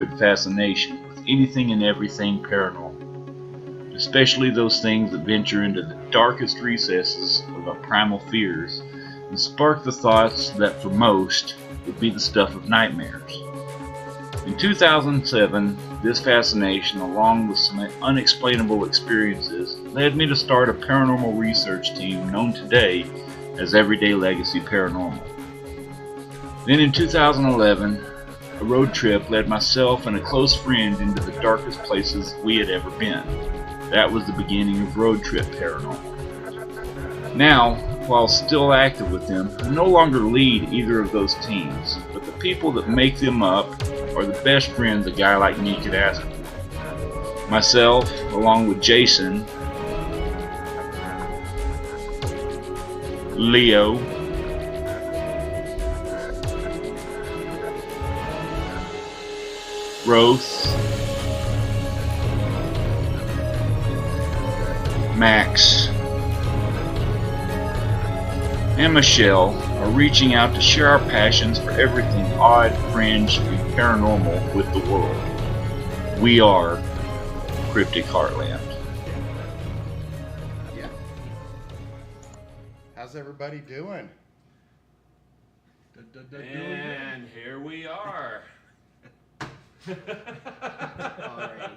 fascination with anything and everything paranormal, especially those things that venture into the darkest recesses of our primal fears and spark the thoughts that for most would be the stuff of nightmares. In 2007, this fascination, along with some unexplainable experiences, led me to start a paranormal research team known today as Everyday Legacy Paranormal. Then in 2011, a road trip led myself and a close friend into the darkest places we had ever been. That was the beginning of Road Trip Paranormal. Now, while still active with them, I no longer lead either of those teams, but the people that make them up are the best friends a guy like me could ask for. Myself, along with Jason, Leo, Roth, Max, and Michelle are reaching out to share our passions for everything odd, fringe, and paranormal with the world. We are Cryptic Heartland. Yeah. How's everybody doing? And here we are. Alright.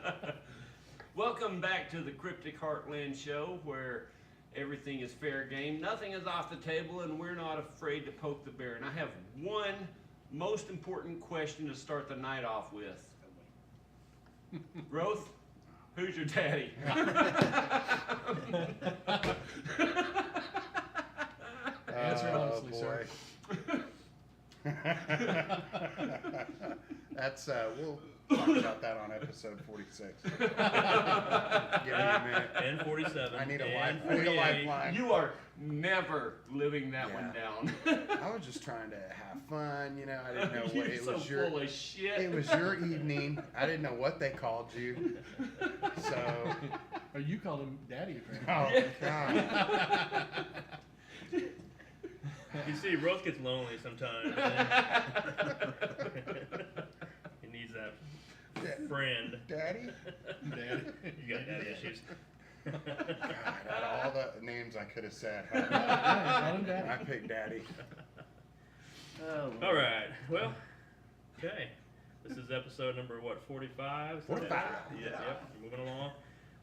Welcome back to the Cryptic Heartland show, where everything is fair game, nothing is off the table, and we're not afraid to poke the bear. And I have one most important question to start the night off with. Roth, who's your daddy? Answer it honestly, sir. That's we'll talk about that on episode 46. Give me a minute. And 47. I need a and lifeline. You are never living that one down. I was just trying to have fun, you know. I didn't know You're what it so was your full of shit. it was your evening. I didn't know what they called you. So Or you called him daddy, apparently. oh god. You see, Rose gets lonely sometimes. He needs that friend. Daddy? Daddy. You got daddy issues. God, out of all the names I could have said, Yeah, call him daddy. I picked Daddy. All right. Well, okay. This is episode number, what, 45? 45. Yeah. Yep. Moving along.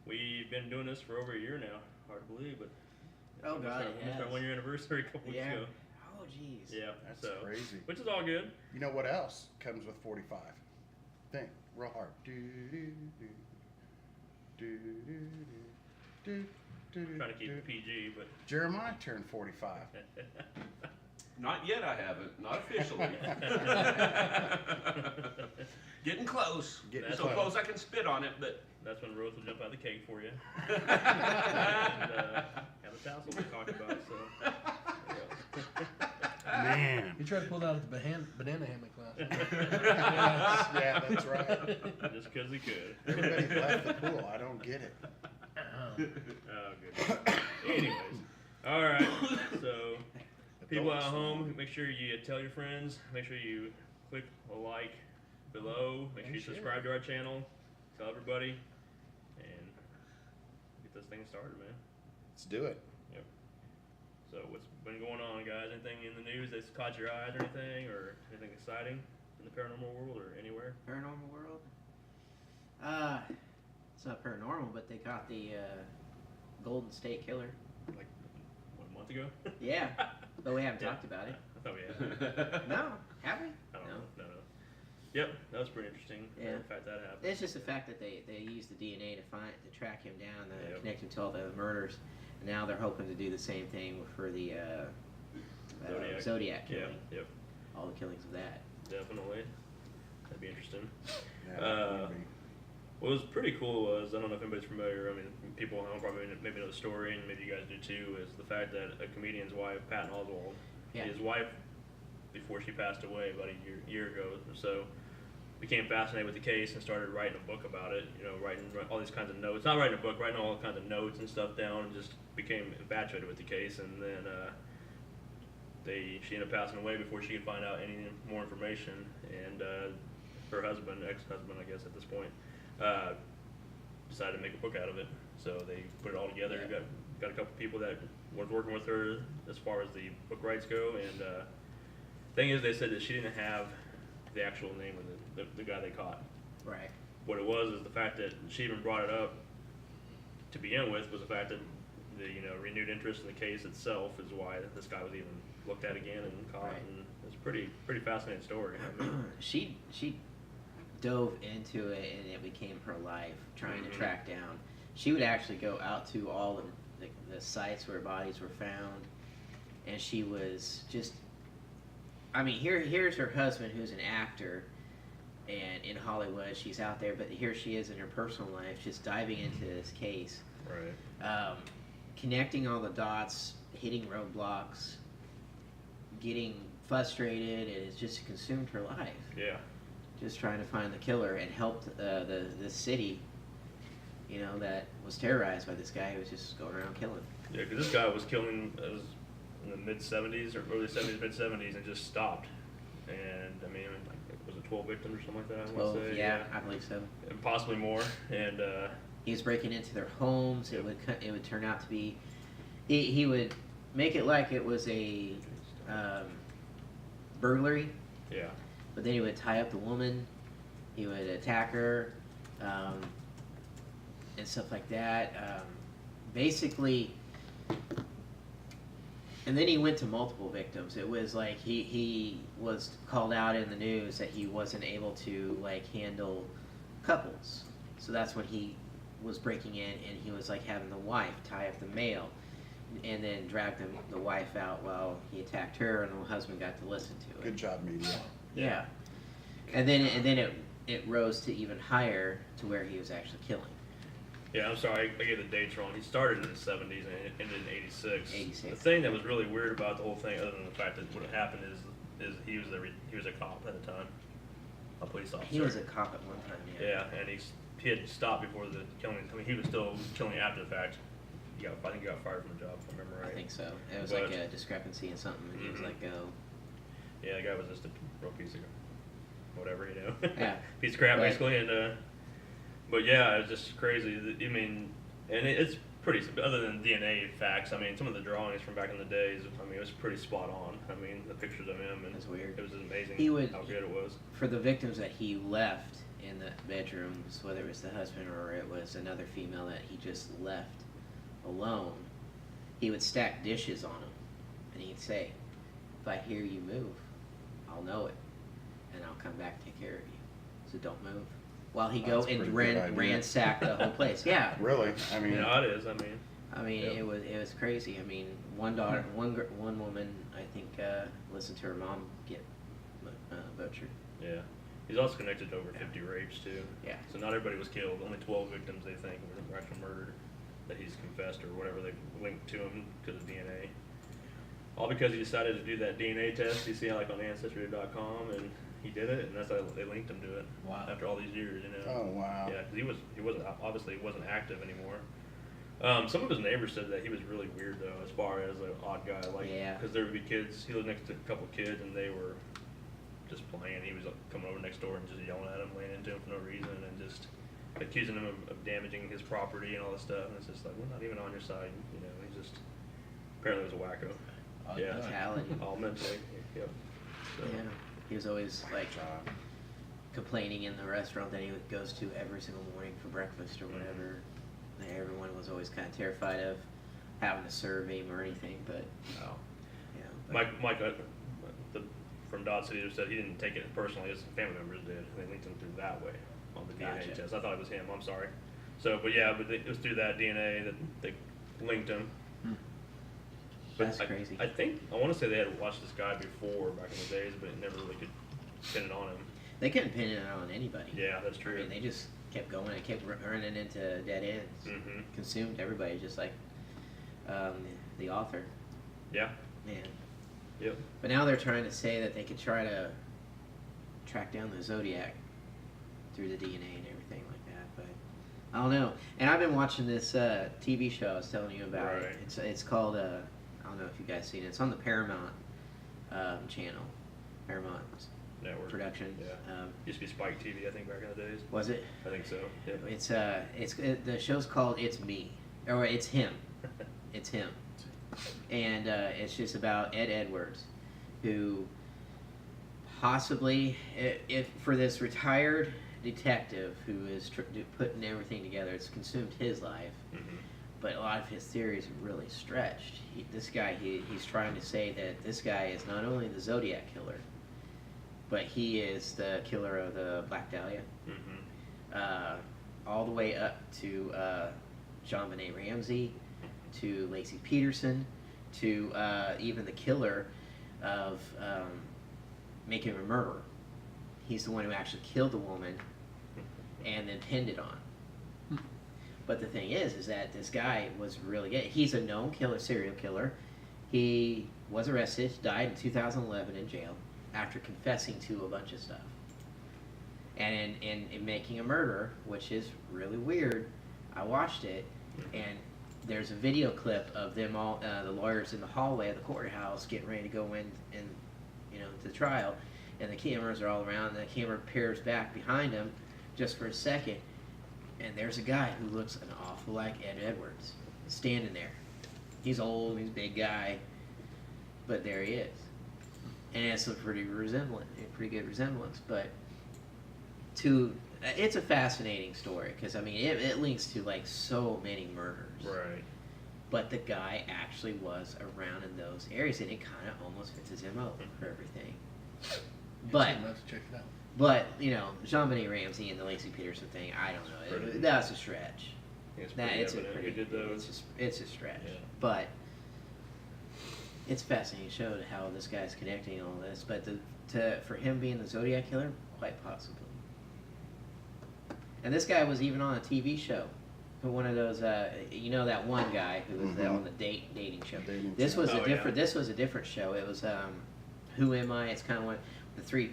We've been doing this for over a year now. Hard to believe, but Oh god, we missed our 1 year anniversary a couple weeks ago. Oh jeez. Yeah. That's so crazy. which is all good. You know what else comes with 45? Think real hard. Trying to keep it PG, but Jeremiah turned 45. Not yet, I haven't. Not officially. Getting close. Getting so close I can spit on it, but that's when Rose will jump out of the cake for you. And have a tassel to talk about. So. Man. He tried to pull that out of the banana hammock last Yeah, that's right. Just because he could. Everybody left the pool. I don't get it. Oh, good. Anyways, all right. So, people at home, make sure you tell your friends. Make sure you click a like below. Make sure you subscribe to our channel. Tell everybody, and get this thing started, man. Let's do it. Yep. So, what's been going on, guys? Anything in the news that's caught your eyes, or anything, anything exciting in the paranormal world, or anywhere? Paranormal world? It's not paranormal, but they caught the Golden State Killer. Like 1 month ago? Yeah, but we haven't Yeah. talked about it. Oh yeah. No, have we? I don't know. No. Yep, that was pretty interesting. Yeah. The fact that happened. It's just the fact that they used the DNA to track him down, Yep. connect him to all the murders. And now they're hoping to do the same thing for the Zodiac killing. Yeah, yep, All the killings of that. definitely. That'd be interesting. Yeah, What was pretty cool was, I don't know if anybody's familiar, I mean, people at home probably maybe know the story, and maybe you guys do too, is the fact that a comedian's wife, Patton Oswalt, his wife, before she passed away about a year ago or so, became fascinated with the case and started writing a book about it, writing all these kinds of notes. Not writing a book, writing all kinds of notes and stuff down, and just became infatuated with the case, and then she ended up passing away before she could find out any more information, and her husband, ex-husband, I guess at this point, decided to make a book out of it. So they put it all together. Got a couple people that was working with her as far as the book rights go. And thing is, they said that she didn't have the actual name of the guy they caught. Right. What it was is the fact that she even brought it up to begin with was the fact that the renewed interest in the case itself is why this guy was even looked at again and caught. Right. And it's pretty fascinating story. I mean, She dove into it, and it became her life trying to track down. She would actually go out to all the sites where bodies were found, and she was just. I mean, here's her husband, who's an actor, and in Hollywood, she's out there, but here she is in her personal life, just diving into this case. right. Connecting all the dots, hitting roadblocks, getting frustrated, and it's just consumed her life. Yeah. Just trying to find the killer and helped the city, that was terrorized by this guy who was just going around killing. Yeah, because this guy was killing in the mid-'70s or early '70s, mid-'70s, and just stopped. And I mean, was it 12 victims or something like that? I want to say. Yeah, I believe so. And possibly more. And He was breaking into their homes. Yep. It would turn out to be. He would make it like it was a burglary, yeah, but then he would tie up the woman. He would attack her, and stuff like that. Basically, and then he went to multiple victims. It was like he was called out in the news that he wasn't able to handle couples. So that's when he was breaking in, and he was having the wife tie up the male, and then drag the wife out while he attacked her, and the husband got to listen to it. Good job, media. Yeah. And then it rose to even higher to where he was actually killing. Yeah, I'm sorry, I gave the dates wrong. He started in the 70s and it ended in 86. 86. The thing that was really weird about the whole thing, other than the fact that what happened is he was a cop at the time, a police officer. He was a cop at one time, yeah. Yeah, and he had stopped before the killing. I mean, he was still killing after the fact. I think he got fired from the job, if I remember right. I think so. It was But- like a discrepancy in something, and he was let go. Yeah, the guy was just a real piece of whatever, Yeah. piece of crap, Right. basically. And but yeah, it was just crazy. I mean, and it's pretty. Other than DNA facts, I mean, some of the drawings from back in the days. I mean, it was pretty spot on. I mean, the pictures of him, and That's weird. it was amazing how good it was. For the victims that he left in the bedrooms, whether it was the husband or it was another female that he just left alone, he would stack dishes on them, and he'd say, "If I hear you move, I'll know it, and I'll come back and take care of you. So don't move." While he go That's a and pretty good idea. ransack the whole place. Yeah. Really? I mean, Yeah, it is. I mean, Yep. It was crazy. I mean, one woman, I think, listened to her mom get butchered. yeah. He's also connected to over 50 rapes too. Yeah. So not everybody was killed. Only 12 victims they think were actually murdered, that he's confessed or whatever they linked to him because of DNA. All because he decided to do that DNA test you see on Ancestry.com, and he did it, and that's how they linked him to it. Wow. After all these years, oh wow. Yeah, because he wasn't active anymore. Some of his neighbors said that he was really weird though, as far as an odd guy, Yeah. because there would be kids. He lived next to a couple kids, and they were just playing. He was coming over next door and just yelling at him, laying into him for no reason, and just accusing him of damaging his property and all this stuff. And it's just like, we're not even on your side, He just apparently was a wacko. Yeah. Mentality. All mentally. Yep. So, Yeah. He was always complaining in the restaurant that he goes to every single morning for breakfast or whatever. And everyone was always kind of terrified of having to serve him or anything, but wow. but Mike from Dodge City said he didn't take it personally, his family members did. They linked him through that way on the DNA Gotcha. test. I thought it was him, I'm sorry. So, but it was through that DNA that they linked him. But That's crazy. I want to say they had watched this guy before back in the days, but it never really could pin it on him. They couldn't pin it on anybody. Yeah, that's true. I mean, they just kept going and kept running into dead ends. Mm-hmm. Consumed everybody, just like the author. Yeah. Man. Yep. But now they're trying to say that they could try to track down the Zodiac through the DNA and everything like that. But I don't know. And I've been watching this TV show I was telling you about. Right. It's called, I don't know if you guys seen it. It's on the Paramount channel. Paramount network production. Yeah. Used to be Spike TV, I think, back in the days. Was it? I think so. Yeah. The show's called It's Me, or It's Him. It's Him, and it's just about Ed Edwards, who possibly, if for this retired detective who is putting everything together, it's consumed his life. Mm-hmm. But a lot of his theories are really stretched. He's trying to say that this guy is not only the Zodiac killer, but he is the killer of the Black Dahlia, all the way up to JonBenet Ramsey, to Lacey Peterson, to even the killer of Making a Murderer. He's the one who actually killed the woman and then pinned it on. But the thing is that this guy was really good. He's a known serial killer. He was arrested, died in 2011 in jail after confessing to a bunch of stuff. And in Making a Murderer, which is really weird, I watched it, and there's a video clip of them all, the lawyers in the hallway of the courthouse getting ready to go in to the trial, and the cameras are all around, and the camera peers back behind them just for a second, and there's a guy who looks an awful like Ed Edwards standing there. He's old, he's a big guy, but there he is. And it's a pretty good resemblance, but it's a fascinating story, because I mean it links to like so many murders. Right. But the guy actually was around in those areas, and it kind of almost fits his MO for everything. But check it out. But, JonBenet Ramsey and the Lacey Peterson thing, I don't know. That's a stretch. It's a stretch. Yeah. But it's fascinating to show how this guy's connecting all this. But for him being the Zodiac killer, quite possibly. And this guy was even on a TV show. One of those, that one guy who was on the dating show. This was a different show. It was Who Am I? It's kind of when the three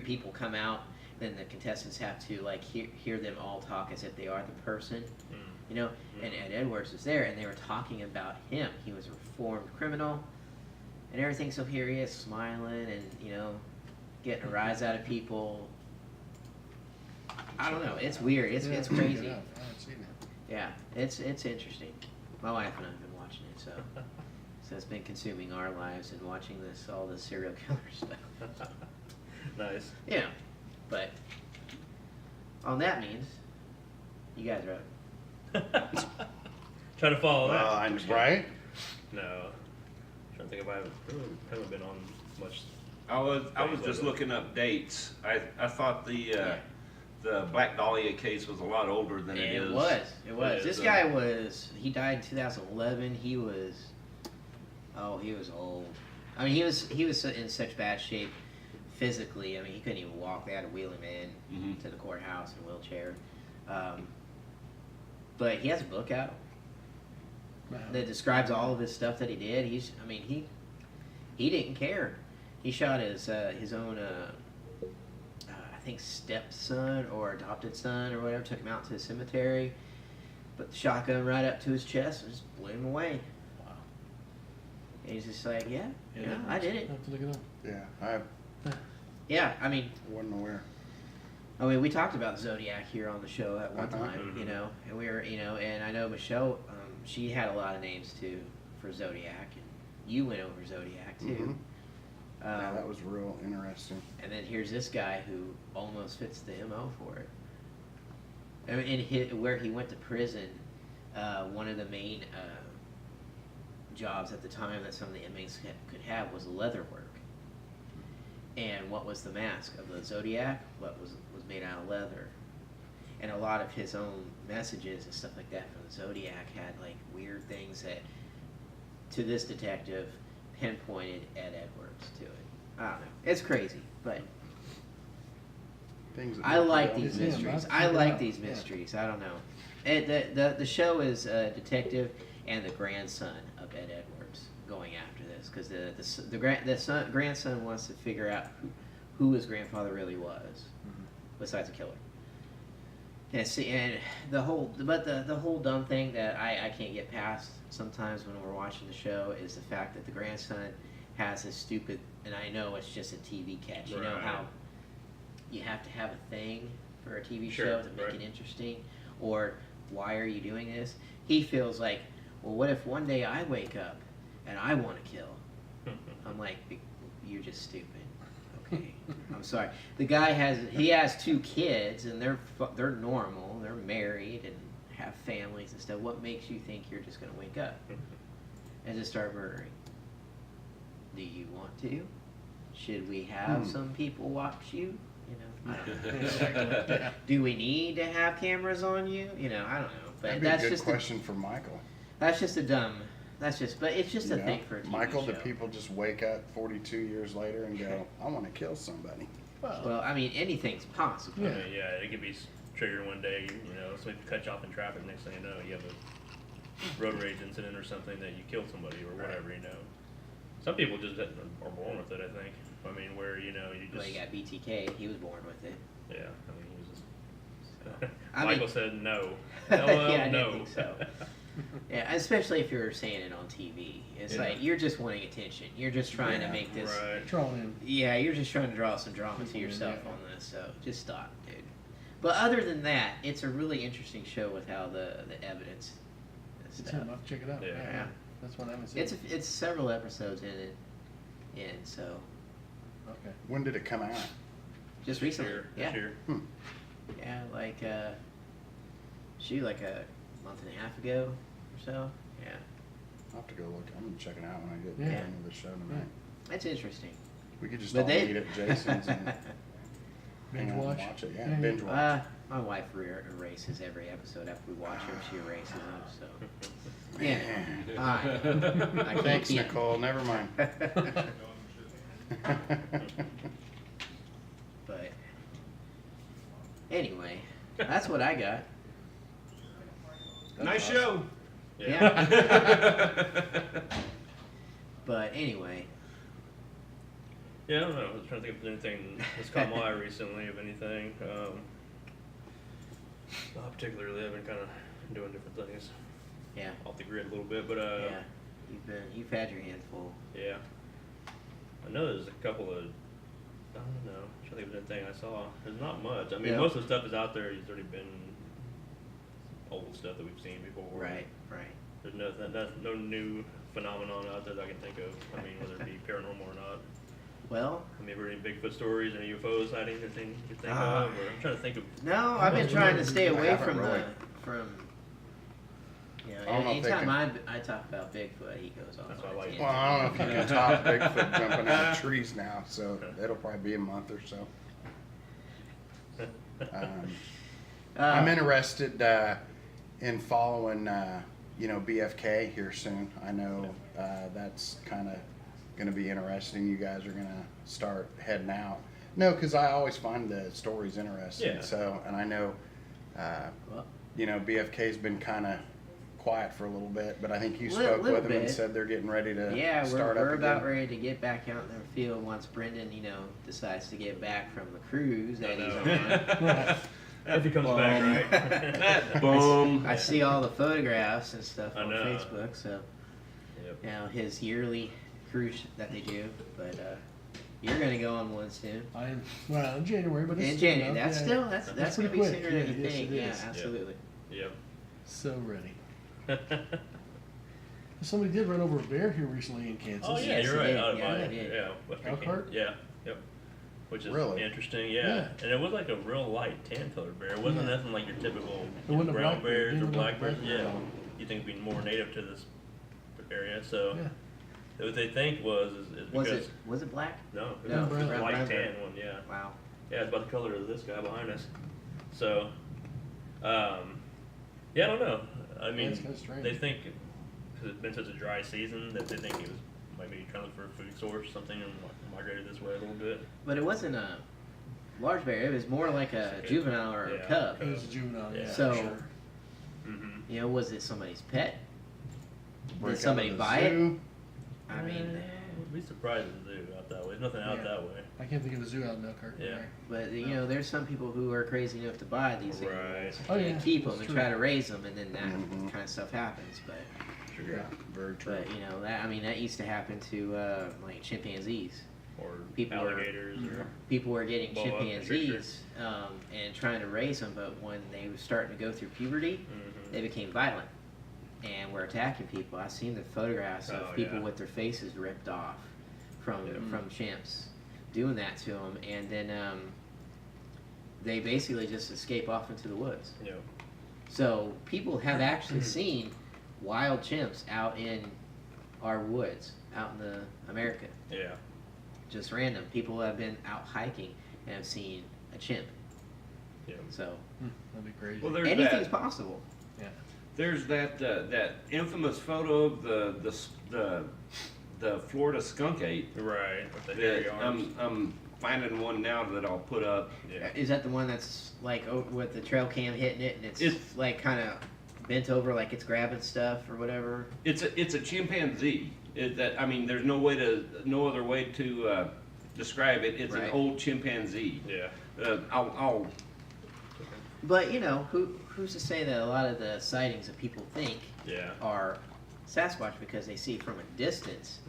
people come out, then the contestants have to like hear them all talk as if they are the person, And Ed Edwards was there, and they were talking about him. He was a reformed criminal, and everything. So here he is smiling and getting a rise out of people. I don't know. It's weird. It's crazy. I haven't seen it. Yeah, it's interesting. My wife and I have been watching it, so it's been consuming our lives and watching all this serial killer stuff. Nice. Yeah, but on that means you guys are up. Trying to follow that. Right? No. Trying to think if I haven't been on much. I was just looking up dates. I thought the Black Dahlia case was a lot older than it is. It was. This guy he died in 2011. He was old. I mean, he was in such bad shape physically. I mean, he couldn't even walk. They had to wheel him in to the courthouse in a wheelchair. But he has a book out that describes all of his stuff that he did. He didn't care. He shot his own I think stepson or adopted son or whatever, took him out to the cemetery, put the shotgun right up to his chest and just blew him away. Wow. And he's just like, yeah, I did it. I have to look it up. Yeah, Yeah, I wasn't aware. we talked about Zodiac here on the show at one time, and we were, and I know Michelle, she had a lot of names too for Zodiac, and you went over Zodiac too. Mm-hmm. Yeah, that was real interesting. And then here's this guy who almost fits the MO for it. I mean, where he went to prison, one of the main jobs at the time that some of the inmates could have was leather work. And what was the mask of the Zodiac? What was made out of leather. And a lot of his own messages and stuff like that from the Zodiac had like weird things that, to this detective, pinpointed Ed Edwards to it. I don't know. It's crazy, but I like these mysteries. I like these mysteries. I don't know. The show is a detective and the grandson of Ed Edwards going after this, because the grandson wants to figure out who his grandfather really was, besides a killer. And the whole dumb thing that I can't get past sometimes when we're watching the show is the fact that the grandson has this stupid, and I know it's just a TV catch. You know you have to have a thing for a TV Sure, show to make right. it interesting, or why are you doing this? He feels like, well, what if one day I wake up and I want to kill? I'm like, you're just stupid. Okay, I'm sorry. The guy has 2 kids and they're normal, they're married and have families and stuff. What makes you think you're just gonna wake up and just start murdering? Do you want to? Should we have some people watch you? You know, I don't know. Do we need to have cameras on you? You know, I don't know. But That'd be that's a good just question for Michael. that's just a dumb. That's just. But it's just You a know? thing for a TV Michael, show. do people just wake up 42 years later and go, I want to kill somebody? Well, I mean, anything's possible. I mean, yeah, it could be triggered one day, you know, somebody cut you off in traffic, next thing you know, you have a road rage incident or something that you killed somebody or whatever, you know. Some people just are born with it, I think. I mean, where, you know, you Well, just... you got BTK. He was born with it. Yeah, I mean, he was just... I Michael mean- said no. Yeah, LOL, I didn't no. think so. Yeah, especially if you're saying it on TV. It's Yeah. like you're just wanting attention. You're just trying to make this. Right. Drawn in. Yeah, you're just trying to draw some drama to People yourself in, yeah. on this. So just stop, dude. But other than that, it's a really interesting show with how the evidence. and It's stuff. him. I'll check it out. Yeah. That's one I haven't seen. It's several episodes in it, and so Okay. When did it come out? just recently, This yeah, year. yeah, like like a month and a half ago or so. Yeah, I'll have to go look. I'm going to check it out when I get Yeah. done with the show tonight. it's interesting. We could just But all they- meet at Jason's and hang Binge out and watch. watch it. Yeah, Yeah, binge watch. My wife erases every episode after we watch them. She erases them. So Man. yeah, I can't Thanks, keep- Nicole. Never mind. But anyway, that's what I got. Nice show. Yeah. But anyway, Yeah, I don't know. I was trying to think if there's anything that's caught my eye recently, if anything. Not particularly. I've been kind of doing different things yeah, off the grid a little bit, but yeah. You've had your hands full. yeah. I know there's a couple of, I don't know, I'm trying to think of anything I saw. There's not much. I mean, Yeah. most of the stuff is out there. It's already been old stuff that we've seen before. Right. There's no new phenomenon out there that I can think of. I mean, whether it be paranormal or not. Well, I mean, ever any Bigfoot stories, any UFO sightings, anything you think Ah. of? Or I'm trying to think of. no, I've been trying to stay away haven't from really. You know, I don't know if they anytime I talk about Bigfoot, he goes off. That's on why I a like Well, tangent. I don't know if you can top Bigfoot jumping out of trees now, so it'll probably be a month or so. I'm interested in following, BFK here soon. I know that's kind of going to be interesting. You guys are going to start heading out. No, because I always find the stories interesting. Yeah. So, and I know, Well, BFK's been kind of quiet for a little bit, but I think you Little spoke with him and bit. said they're getting ready to yeah, start we're up about again. ready to get back out in the field once Brendan, decides to get back from the cruise that he's on. If he comes back, right? That bum. I see all the photographs and stuff I on know. Facebook, so Yep. his yearly cruise that they do, but you're gonna go on one soon. In January, but it's In still January, enough, that's yeah. still that's gonna pretty be quick. sooner than you Yes, think. it Yeah, is. absolutely. Yep. So ready. Somebody did run over a bear here recently in Kansas. Oh yeah, Yes, you're it right. did. Out of Yeah, mine. it did. Yeah. Western Elkhart? Kansas. Yeah. Yep. Which is Really? interesting. Yeah. Yeah. And it was like a real light tan colored bear. It wasn't Yeah. nothing like your typical It wasn't a brown black bear. bears It or wasn't a black bears. black bear. Yeah. You think it'd be more native to this area. So Yeah. what they think is because Was it black? no, it No, was brown. a light brown tan bear. one. Yeah. Wow. Yeah, it's about the color of this guy behind us. So, yeah, I don't know. I mean, it's kinda strange. they think because it's been such a dry season that they think he was maybe trying to look for a food source or something and migrated this way a little bit. But it wasn't a large bear. It was more like a It's a- juvenile or a yeah. cub. It was a juvenile. Yeah. Yeah. So- for sure. Mm-hmm. Was it somebody's pet? Break Did somebody out of the buy it? zoo. I mean, I'd be surprised if the zoo out that way. There's nothing out Yeah. that way. I can't think of a zoo out in Elkhart. Yeah. Right. but there's some people who are crazy enough to buy these Right. animals Oh, and yeah, keep them that's and true. try to raise them, and then that Mhm. kind of stuff happens. But Yeah, very true. that used to happen to like chimpanzees. or people alligators, or people were getting boa chimpanzees and trying to raise them, but when they were starting to go through puberty, they became violent and were attacking people. I've seen the photographs of people with their faces ripped off from chimps doing that to them, and then they basically just escape off into the woods. Yeah. So people have actually seen wild chimps out in our woods, out in the America. Yeah. Just random. People have been out hiking and have seen a chimp. Yeah. So That'd be crazy. Well, there's anything's that. possible. Yeah. There's that infamous photo of the Florida skunk ape. Right. With the hairy That arms. I'm finding one now that I'll put up. Yeah. Is that the one that's like with the trail cam hitting it and it's like kind of bent over like it's grabbing stuff or whatever? It's a chimpanzee. I mean, there's no other way to describe it. It's an old chimpanzee. Yeah. I'll But you know, who's to say that a lot of the sightings that people think are Sasquatch because they see from a distance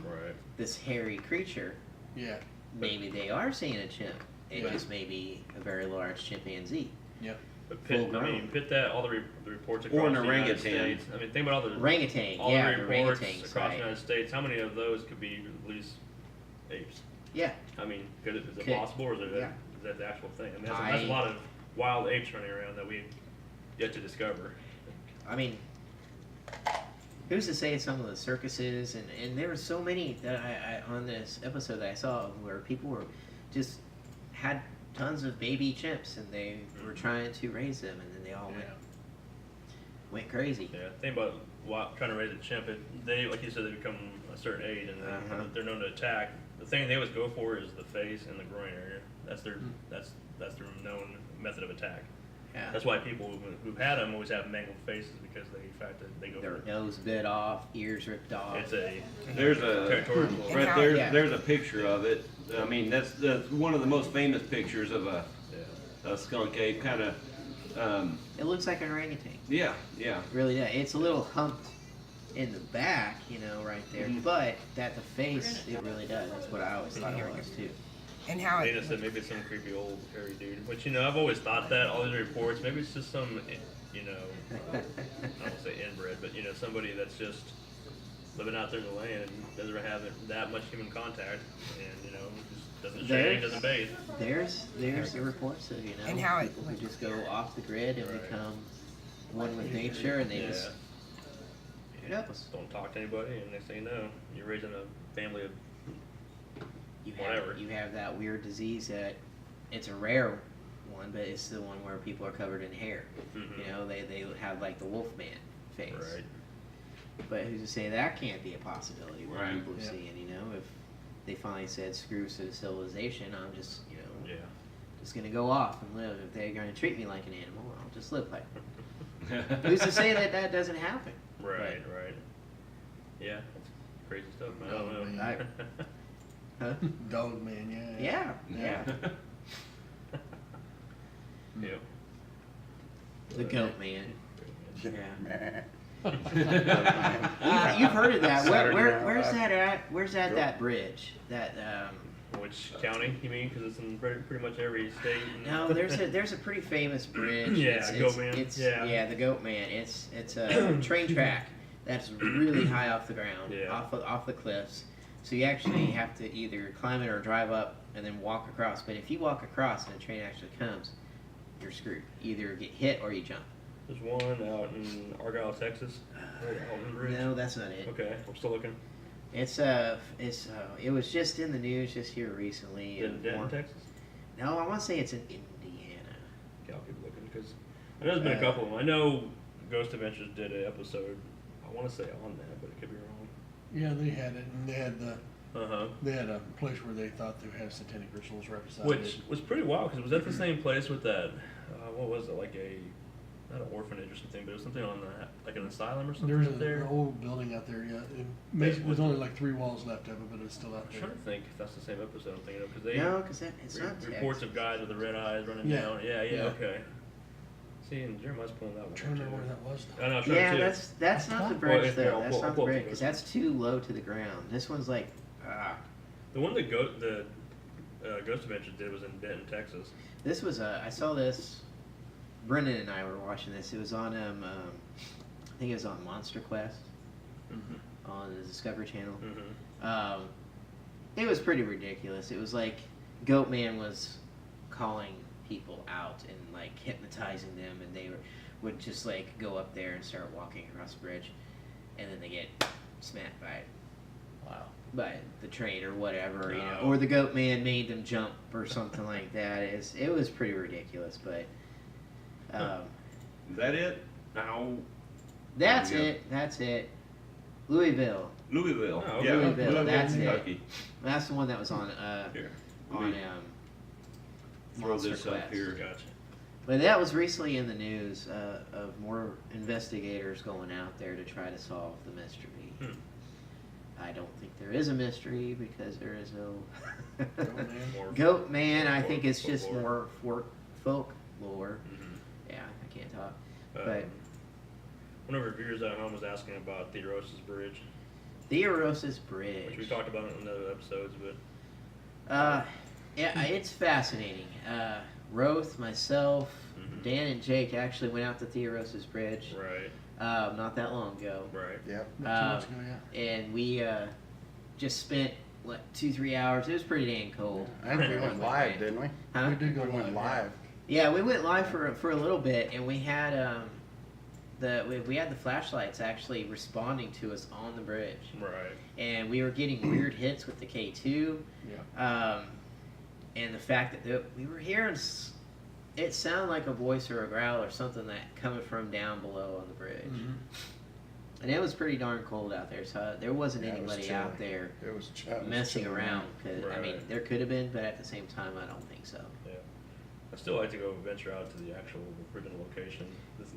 this hairy creature. Yeah. Maybe they are seeing a chimp. It just may be a very large chimpanzee. Yep. But pit that all the reports across Or an the United orangutan. States. I mean, think about all the Orangutan, all yeah, the the reports orangutan across the site. United States. How many of those could be at least apes? Yeah. I mean, is it Could. possible, or is that the actual thing? I mean, that's a lot of wild apes running around that we've yet to discover. I mean, who's to say some of the circuses and there were so many that I on this episode that I saw where people were just had tons of baby chimps and they were trying to raise them and then they all went crazy. Yeah, think about trying to raise a chimp. They, like you said, they become a certain age and they're known to attack. The thing they always go for is the face and the groin area. That's their known method of attack. Yeah. That's why people who've had them always have mangled faces because they go Their for nose bit off, ears ripped off. there's territorial. there's a picture of it. I mean, that's one of the most famous pictures of a skunk ape. Kind of. It looks like an orangutan. Yeah. It really does. It's a little humped in the back, right there. But that the face, it really does. That's what I always thought it was too. And how Dana said maybe it's some creepy old hairy dude. Which, I've always thought that, all these reports, maybe it's just some, I don't want to say inbred, but, somebody that's just living out there in the land and doesn't have that much human contact and, just doesn't shave, doesn't bathe. There's the reports of, and how it people who just go off the grid and become one with nature and they just, who knows? Don't talk to anybody and next thing you know, you're raising a family of You have that weird disease that it's a rare one, but it's the one where people are covered in hair. They have like the Wolfman face. Right. But who's to say that can't be a possibility? What Right. people are seeing, if they finally said screw civilization, I'm just just gonna go off and live. If they're gonna treat me like an animal, I'll just live like one. Who's to say that doesn't happen? Right. Yeah, that's crazy stuff, man. I don't know. Huh? Dog man, Yeah. Yep. The goat man. Man. You've heard of that. Saturday Night Where's Live. that at? Where's that bridge? That Which county, you mean? Because it's in pretty much every state. no, there's a pretty famous bridge. Yeah, Goat Man. Yeah, the Goat Man. It's a train track that's really high off the ground, off the cliffs. So you actually have to either climb it or drive up and then walk across. But if you walk across and a train actually comes, you're screwed. Either get hit or you jump. There's one out in Argyle, Texas. Alton Bridge. No, that's not it. Okay, I'm still looking. It was just in the news just here recently. In Denton, Texas? No, I want to say it's in Indiana. Okay, I'll keep looking because I know there's been a couple of them. I know Ghost Adventures did an episode. I want to say on that, but it could be wrong. Yeah, they had it, and they had Uh-huh. they had a place where they thought they had satanic rituals represented. Which was pretty wild because was that the same place with that? What was it, like not an orphanage or something, but it was something on like an asylum or something There's up there. an old building out there. There's only like 3 walls left of it, but it's still out I'm there. trying to think if that's the same episode I'm thinking of because they It's not reports Texas. of guys with the red eyes running Yeah. down. Yeah, Yeah. okay. See, and Jeremiah's pulling that one. I'm trying to up, remember too. where that was though. I know, sure Yeah, too. that's not the Well, bridge if- though. I'll That's pull- not I'll the pull bridge up because the- that's too low to the ground. This one's like The one that Ghost Adventures did was in Denton, Texas. This was I saw this. Brendan and I were watching this. It was on I think it was on Monster Quest on the Discovery Channel. It was pretty ridiculous. It was like Goatman was calling people out and like hypnotizing them, and they would just like go up there and start walking across the bridge, and then they get smacked by the train or whatever, you know, or the Goatman made them jump or something like that. It was pretty ridiculous, but Is that it? No. That's it. Louisville. Louisville. Oh, Yeah, Louisville, that's Kentucky. it. That's the one that was on Here. on Throw Monster this Quest. up here. Gotcha. But that was recently in the news of more investigators going out there to try to solve the mystery. I don't think there is a mystery because there is no Goat Man. I think it's just more folklore. Yeah, I can't talk. But one of our viewers at home was asking about Theoros' Bridge, Bridge, which we talked about in other episodes, but yeah, it's fascinating. Roth, myself, Dan, and Jake actually went out to Theoros' Bridge. right, Not that long ago. right. Yep. Not too much ago, yeah. And we just spent 2-3 hours. It was pretty dang cold. I think we went live, didn't we? Huh? We did go We went live. Yeah, we went live for a little bit, and we had we had the flashlights actually responding to us on the bridge, Right. and we were getting weird hits with the K2. Yeah. And the fact that we were hearing it sounded like a voice or a growl or something that coming from down below on the bridge. And it was pretty darn cold out there, so there wasn't Yeah, it was anybody out chilly. there It was messing chilly. around. Cause I mean, Right. there could have been, but at the same time, I don't think so. Yeah. I still like to go venture out to the actual original location.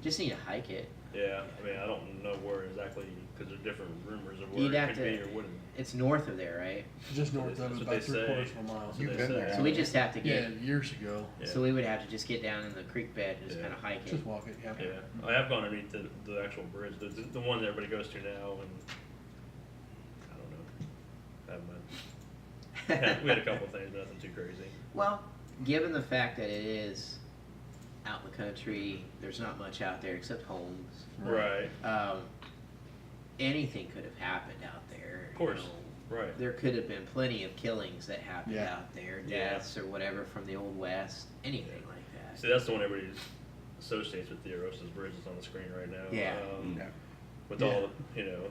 Just need to hike it. Yeah, I mean, I don't know where exactly, because there's different rumors of where You'd it have could to- be or wouldn't. It's north of there, right? Just north of That's it, what about they 3/4 say. of a mile. That's You've what been they there. say. So we just have to Yeah, get. years ago. Yeah. So we would have to just get down in the creek bed and just Yeah. kind of hike it. Just walk it, yeah. Yeah, I have gone underneath the actual bridge, the one that everybody goes to now, and I don't know. We had a couple things, but nothing too crazy. Well, given the fact that it is out in the country, there's not much out there except homes. Right. Anything could have happened out there. Of course. You know. Right. There could have been plenty of killings that happened Yeah. out there, Yeah. deaths or whatever from the Old West, anything like that. See, that's the one everybody associates with Theoros' Bridge that's on the screen right now. Yeah. Yeah. With all the,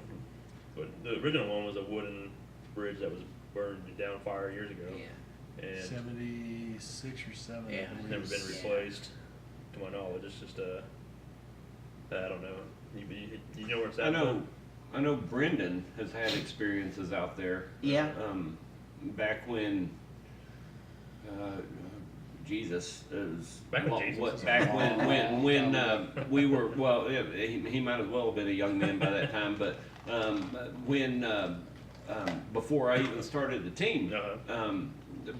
but the original one was a wooden bridge that was burned down fire years ago. Yeah. And 76 or 7. Yeah. I believe. never been Yeah. replaced, to my knowledge. It's just I don't know. You know where it's at? I know Brendan has had experiences out there. Yeah. Back when, Jesus, it was Back when Jesus was back alive. when we were, well, yeah, he might as well have been a young man by that time, but when before I even started the team,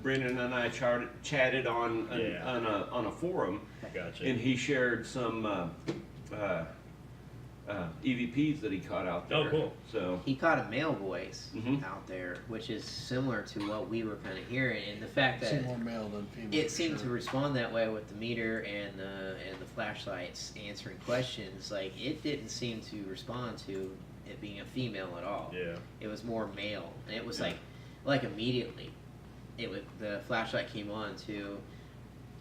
Brendan and I chatted on a forum, Gotcha. and he shared some EVPs that he caught out there. Oh, cool. So He caught a male voice Mhm. out there, which is similar to what we were kind of hearing, and the fact I've that seen more male than female. it for seemed to sure. respond that way with the meter and the flashlights answering questions. Like it didn't seem to respond to it being a female at all. Yeah. It was more male, and it was like immediately, the flashlight came on to,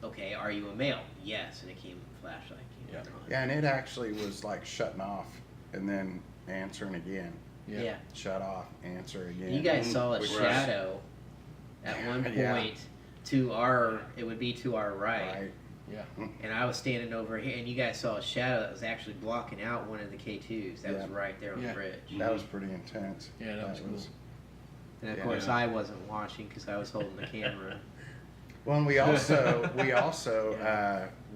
okay, are you a male? Yes, and it came flashlight came on. Yeah, and it actually was like shutting off and then answering again. Yeah. Shut off, answer again. You guys saw a Which was- shadow at one Yeah. point to our. It would be to our Right. Yeah. And I was standing over here, and you guys saw a shadow that was actually blocking out one of the K2s that was Yeah. right there on Yeah. the bridge. That was pretty intense. Yeah, that was cool. And of Yeah. course, I wasn't watching because I was holding the camera. Well, and we also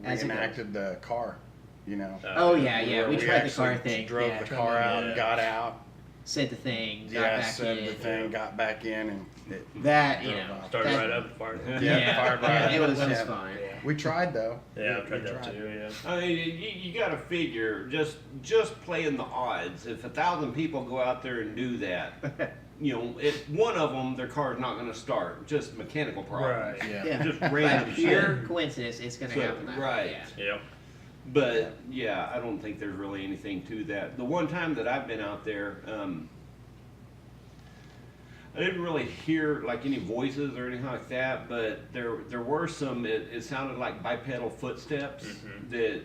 As it reenacted the car. You know. Oh yeah, yeah. Where We tried the car actually thing. Drove Yeah. the car out, Yeah. got out. Said the thing. Got Yeah, back said in. the thing, got back in, and it, That you drove know. off. Started that- right up, fired. Yeah, fired right up. It was just Yeah. fine. We tried though. Yeah, I've We tried that too. Yeah. I mean, you got to figure just playing the odds. If 1,000 people go out there and do that, you know, one of them, their car's not going to start, just mechanical problems. Right. Yeah. Just By random pure shit. coincidence, it's going to So, happen that right. way. Yeah. Yep. But yeah, I don't think there's really anything to that. The one time that I've been out there, I didn't really hear like any voices or anything like that, but there were some. It sounded like bipedal footsteps that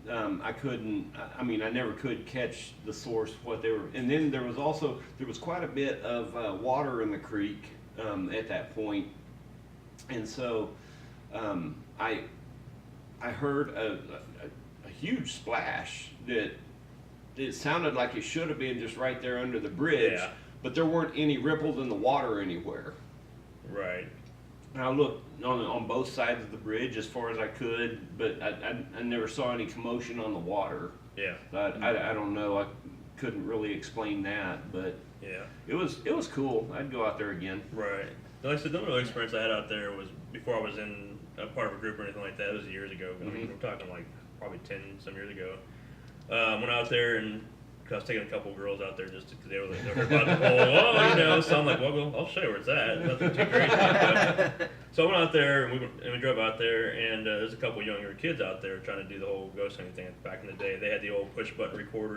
I couldn't. I mean, I never could catch the source of what they were. And then there was quite a bit of water in the creek at that point, and so I heard a huge splash that it sounded like it should have been just right there under the bridge. Yeah. But there weren't any ripples in the water anywhere. Right. And I looked on both sides of the bridge as far as I could, but I never saw any commotion on the water. Yeah. I don't know. I couldn't really explain that, but Yeah. it was cool. I'd go out there again. Right. Like I said, the only experience I had out there was before I was in a part of a group or anything like that. It was years ago. I mean, we're talking like probably 10 some years ago. Went out there and I was taking a couple girls out there just because they were about the whole, so I'm like, well, I'll show you where it's at. Nothing too crazy. But, so I went out there and we drove out there, and there's a couple younger kids out there trying to do the whole ghost hunting thing. Back in the day, they had the old push button recorder.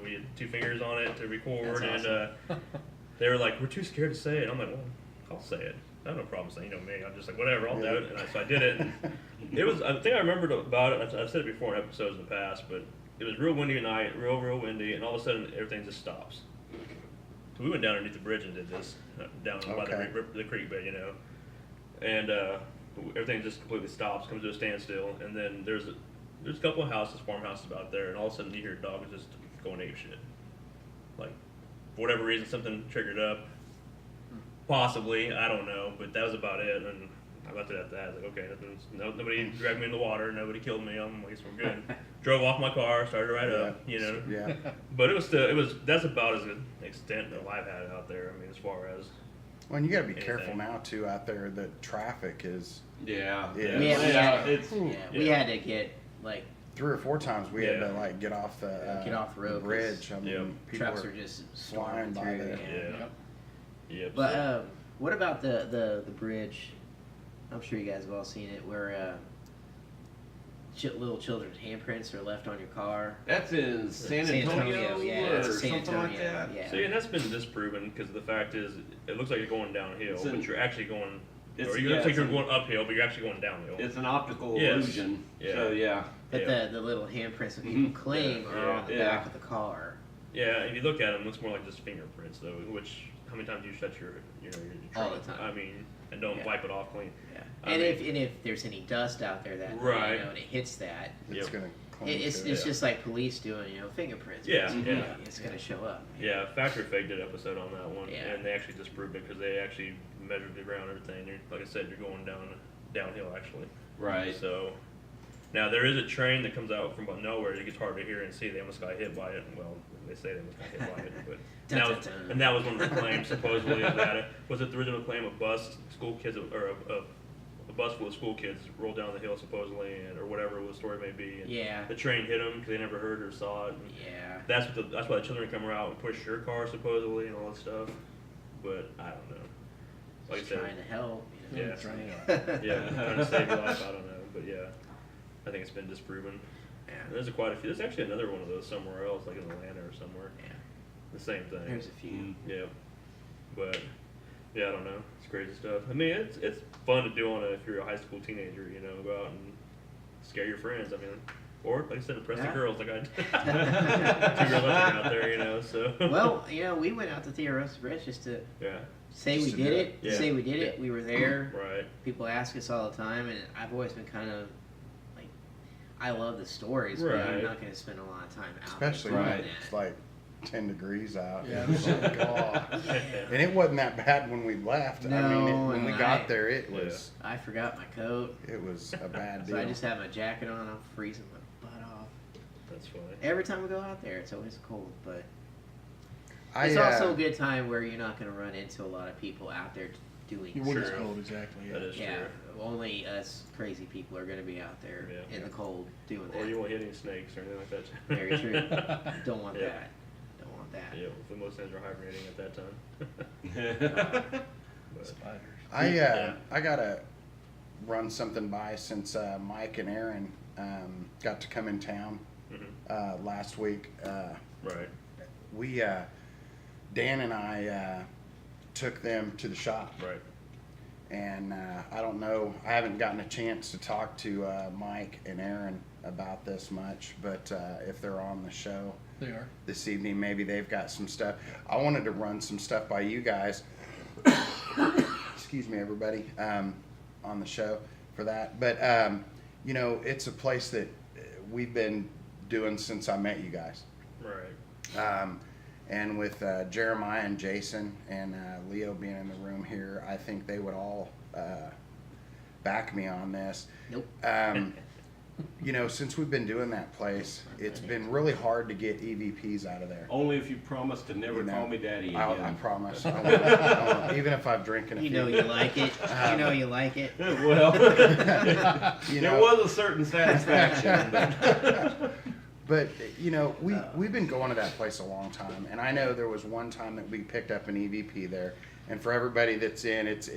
We had 2 fingers on it to record, That's and they were like, we're too scared to say it. I'm like, well, I'll say it. I have no problem saying, me. I'm just like, whatever, I'll do it. And so I did it. And it was, I think I remembered about it. I've said it before in episodes in the past, but it was real windy at night, real windy, and all of a sudden everything just stops. So we went down underneath the bridge and did this, down by the creek bed, and everything just completely stops, comes to a standstill, and then there's a couple of houses, farmhouses out there, and all of a sudden you hear dogs just going ape shit. Like, for whatever reason, something triggered up. Possibly, I don't know, but that was about it, and I left it at that. I was like, okay, nobody dragged me in the water, nobody killed me, I guess we're good. Drove off my car, started right up, Yeah. But that's about as an extent that I've had out there. I mean, as far as. Well, and you got to be careful now too out there. The traffic is. Yeah. We had to get like 3 or 4 times we had to like get off the road, bridge. I mean, people trucks were are just flying by there. Yeah. But what about the bridge? I'm sure you guys have all seen it, where little children's handprints are left on your car. That's in San Antonio, yeah, or San something like that. Yeah. See, and that's been disproven because the fact is, it looks like you're going downhill, but you're actually going. Or you look like you're going uphill, but you're actually going downhill. It's an optical illusion. Yeah. So yeah. But the little handprints that people claim are on the back of the car. Yeah, if you look at them, it looks more like just fingerprints, though. Which, how many times do you shut your all trunk? the time. I mean, and don't wipe it off clean. Yeah. And if there's any dust out there that right. and it hits that, it's gonna. It's just like police doing fingerprints. Yeah, basically. It's gonna show up. Yeah, Factory Fake did an episode on that one, Yeah. and they actually disproved it because they actually measured the ground and everything. Like I said, you're going downhill actually. Right. So now there is a train that comes out from about nowhere. It gets hard to hear and see. They almost got hit by it. Well, they say they almost got hit by it, but that was one of the claims supposedly that it was the original claim of school kids or a bus full of school kids rolled down the hill supposedly, or whatever the story may be. And the train hit them because they never heard or saw it. And that's why the children come out and push your car supposedly and all that stuff. But I don't know. Like I said, trying to help. Yeah, trying to save your life. I don't know, but yeah, I think it's been disproven. Yeah. And there's quite a few. There's actually another one of those somewhere else, like in Atlanta or somewhere. Yeah. The same thing. There's a few. Yeah, but yeah, I don't know. It's crazy stuff. I mean, it's fun to do if you're a high school teenager. Go out and scare your friends. I mean, or like I said, impress the girls. Like I did. 2 girls out there. So. Well, we went out to Thea Rosa Bridge just to say we did it. Yeah. Say we did it. We were there. Right. People ask us all the time, and I've always been kind of like, I love the stories, but I'm not going to spend a lot of time out. Especially when it's like 10 degrees out. Yeah. God. And it wasn't that bad when we left. No, I mean, when we got there, it was. I forgot my coat. It was a bad deal. So I just have my jacket on. I'm freezing my butt off. That's funny. Every time we go out there, it's always cold, but it's also a good time where you're not going to run into a lot of people out there doing You wouldn't cold, exactly. That is true. Only us crazy people are going to be out there in the cold doing that. Or you won't hit any snakes or anything like that. Very true. Don't want that. that. Yeah, hopefully most things are hibernating at that time. But, Spiders. I gotta run something by since Mike and Aaron got to come in town last week. right. We Dan and I took them to the shop. Right. And I don't know, I haven't gotten a chance to talk to Mike and Aaron about this much, but if they're on the show They are. this evening, maybe they've got some stuff. I wanted to run some stuff by you guys. Excuse me, everybody, on the show for that. But, you know, it's a place that we've been doing since I met you guys. Right. And with Jeremiah and Jason and Leo being in the room here, I think they would all back me on this. Nope. You know, since we've been doing that place, it's been really hard to get EVPs out of there. Only if you promise to never You know, call me daddy again. I promise. I won't. Even if I'm drinking a You few. know you like it. You know you like it. Well, You there know, was a certain satisfaction. But But you know, we've been going to that place a long time, and I know there was one time that we picked up an EVP there. And for everybody that's in, it's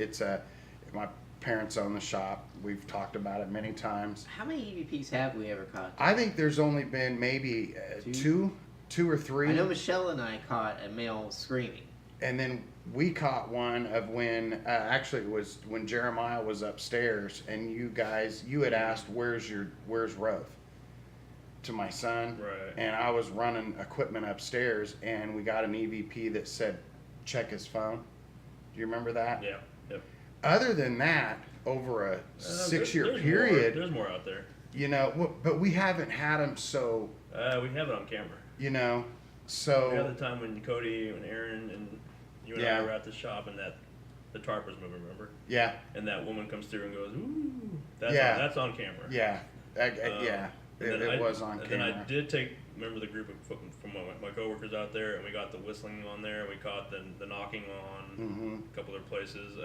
my parents own the shop. We've talked about it many times. How many EVPs have we ever caught? I think there's only been maybe two or three. I know Michelle and I caught a male screaming. And then we caught one of when actually it was when Jeremiah was upstairs, and you had asked where's Roth to my son, Right. and I was running equipment upstairs, and we got an EVP that said check his phone. Do you remember that? Yeah. Yep. Other than that, over a 6-year there's period, There's more out there. you know, but we haven't had them, so We have it on camera. you know, We so had the time when Cody and Aaron and you and Yeah. I were at the shop and that the tarp was moving, remember? yeah, And that woman comes through and goes, "Ooh, that's Yeah. that's on camera." yeah, yeah. And then It was on and then I camera. did remember the group from my coworkers out there, and we got the whistling on there. We caught the knocking on Mm-hmm. a couple other places.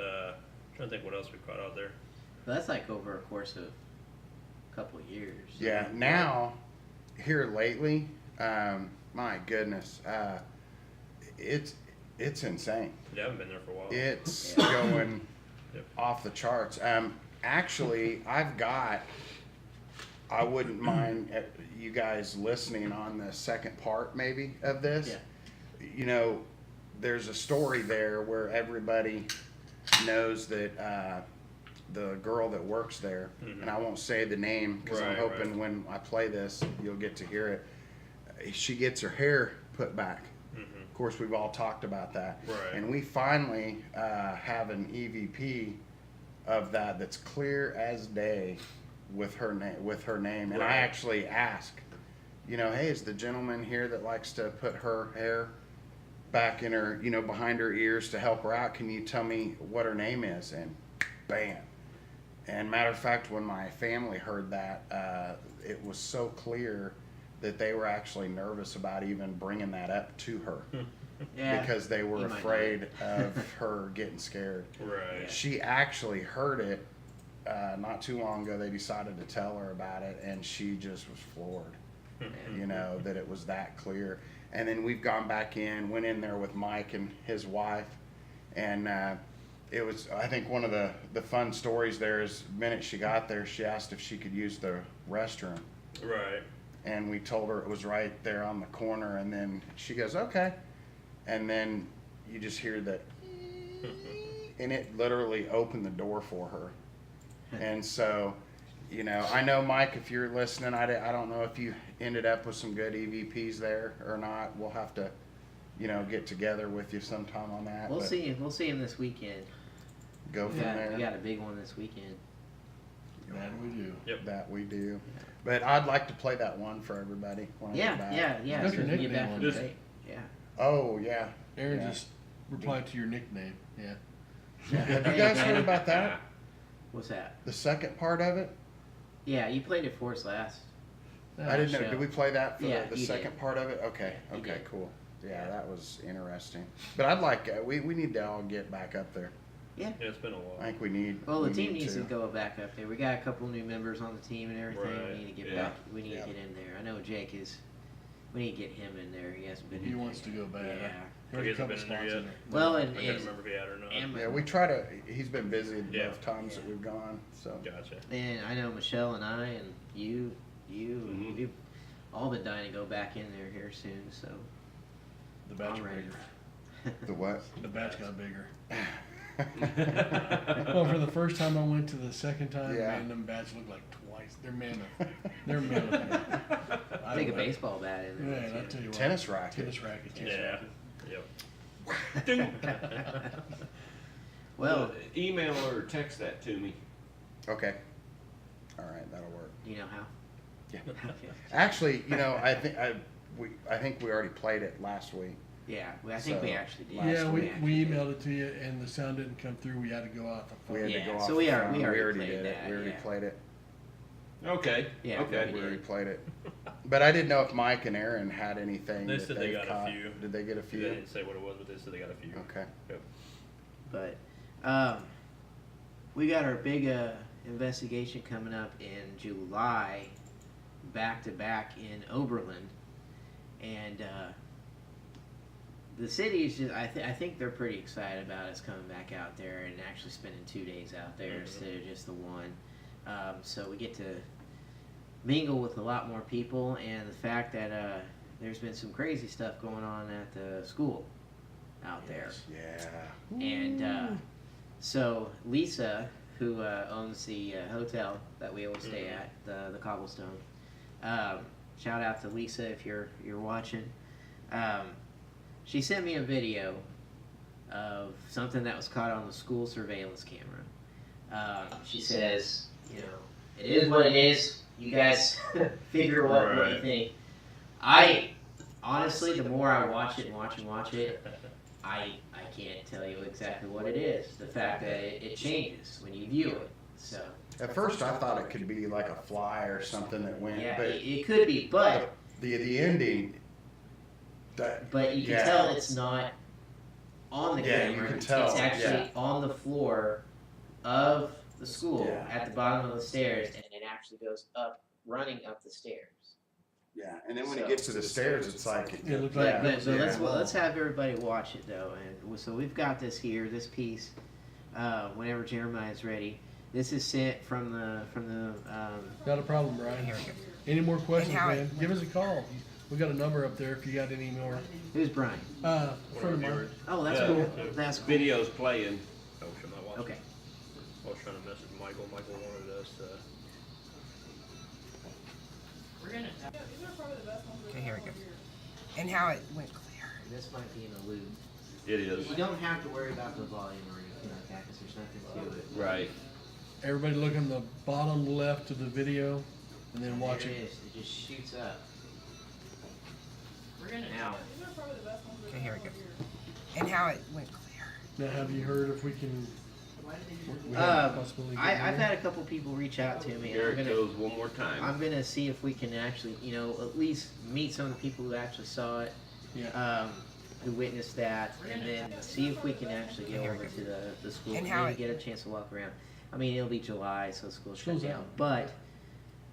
Trying to think what else we caught out there. But that's like over a course of a couple of years. Yeah, now, here lately, my goodness, it's insane. Yeah, I haven't been there for a while. It's going Yep. off the charts. Actually, I wouldn't mind you guys listening on the second part maybe of this. Yeah. You know, there's a story there where everybody knows that the girl that works there, and I won't say the name because I'm Right, hoping right. when I play this you'll get to hear it. She gets her hair put back. Of course, we've all talked about that. Right. And we finally have an EVP of that's clear as day with her name. And I Right. actually ask, you know, hey, is the gentleman here that likes to put her hair back in her, you know, behind her ears to help her out, can you tell me what her name is? And bam. And matter of fact, when my family heard that, it was so clear that they were actually nervous about even bringing that up to her Yeah. because they were You might afraid of her getting scared. Right. She actually heard it not too long ago. They decided to tell her about it, and she just was floored, you know, that it was that clear. And then we've gone back in, went in there with Mike and his wife, and it was, I think one of the fun stories there is the minute she got there, she asked if she could use the restroom. Right. And we told her it was right there on the corner, and then she goes, okay. And then you just hear that, and it literally opened the door for her. And so, you know, I know, Mike, if you're listening, I don't know if you ended up with some good EVPs there or not. We'll have to, you know, get together with you sometime on that. We'll but see. We'll see him this weekend. Go from there. We got a big one this weekend. That we do. Yep. That we do. But I'd like to play that one for everybody when I get back. Yeah. That's So your we get nickname back on from it. break. Yeah. Oh, yeah. Aaron Yeah. just replied to your nickname. Yeah. Have you guys heard about that? What's that? The second part of it? Yeah, you played it for us last. I didn't know. show. Did we play that for Yeah, the you second did. part of it? Okay. You Okay, did. cool. Yeah, that was interesting. But I'd like, we need to all get back up there. Yeah. Yeah, it's been a while. I think we need. Well, the we team need needs to go back up there. We got a couple new members on the team and everything. Right. We need to get Yeah. back. We need to get in there. I know Jake is We need to get him in there. He hasn't been. He in wants there. to go bad. Yeah. There's He a hasn't couple been in there spots yet? in there. Well, I and can't remember if he had or not. and Yeah, we try to. He's been busy both times that we've gone. So. Gotcha. And I know Michelle and I and you, we've all been dying to go back in there here soon. So. The batch All right. bigger. The what? The batch got bigger. Well, for the first time I went to the second time, Yeah. man, them bats look like twice. They're mammoth. They're mammoth. I think a baseball bat in there. Man, I tell you what. Tennis racket. Tennis racket. Tennis Yeah. racket. Yep. Well, email or text that to me. Okay. All right, that'll work. do you know how? Yeah. Okay. Actually, I think we already played it last week. Yeah, I think we So, actually did. last Yeah, we actually did. emailed it to you, and the sound didn't come through. We had to go out the We phone. had Yeah, to go off. so the we phone. already played did it. that, We already yeah. played it. Okay. Yeah, Okay. We already did. played it. But I didn't know if Mike and Aaron had anything. They that said they they've got a caught. few. Did they get a They few? didn't say what it was, but they said they got a few. Okay. Yep. But we got our big investigation coming up in July, back to back in Oberlin, and the city is just. I think they're pretty excited about us coming back out there and actually spending 2 days out there instead of just the one. So we get to mingle with a lot more people, and the fact that there's been some crazy stuff going on at the school out there. Yeah. And so Lisa, who owns the hotel that we always stay at, the Cobblestone. Shout out to Lisa if you're watching. She sent me a video of something that was caught on the school surveillance camera. She says, it is what it is. You guys figure what you think. I honestly, the more I watch it, I can't tell you exactly what it is. The fact that it changes when you view it. So At first, I thought it could be like a fly or something that went. yeah, But it could be, but the ending. but you can yeah. tell it's not on the Yeah, you camera. can tell, It's actually yeah. on the floor of the school Yeah. at the bottom of the stairs, and it actually goes up, running up the stairs. Yeah, and then when So- it gets to the stairs, it's like. It looked But, like but yeah. let's have everybody watch it though, and so we've got this here, this piece. Whenever Jeremiah is ready, this is sent from the Not a problem, Brian. Any more questions, man? Give us a call. We got a number up there if you got any more. who's Brian? Friend of mine. Oh, that's Yeah. cool. That's cool. Video's playing. Oh, should I watch? Okay. I was trying to message Michael. Michael wanted us to. Okay, here we go. And how it went clear. This might be in a loop. It is. You don't have to worry about the volume or anything like that because there's nothing to it. Right. Everybody look on the bottom left of the video, and then watch There it. it is. It just shoots up. Now, Okay, here we go. And how it went clear. Now, have you heard if we can? We have Uh, a possibility of I've getting had a couple people reach out to me. Here And it goes one more time. I'm gonna see if we can actually, at least meet some of the people who actually saw it, Yeah. who witnessed that, and then see if we can actually get over to the school And and how maybe it- get a chance to walk around. I mean, it'll be July, so school's shut School's down, out. but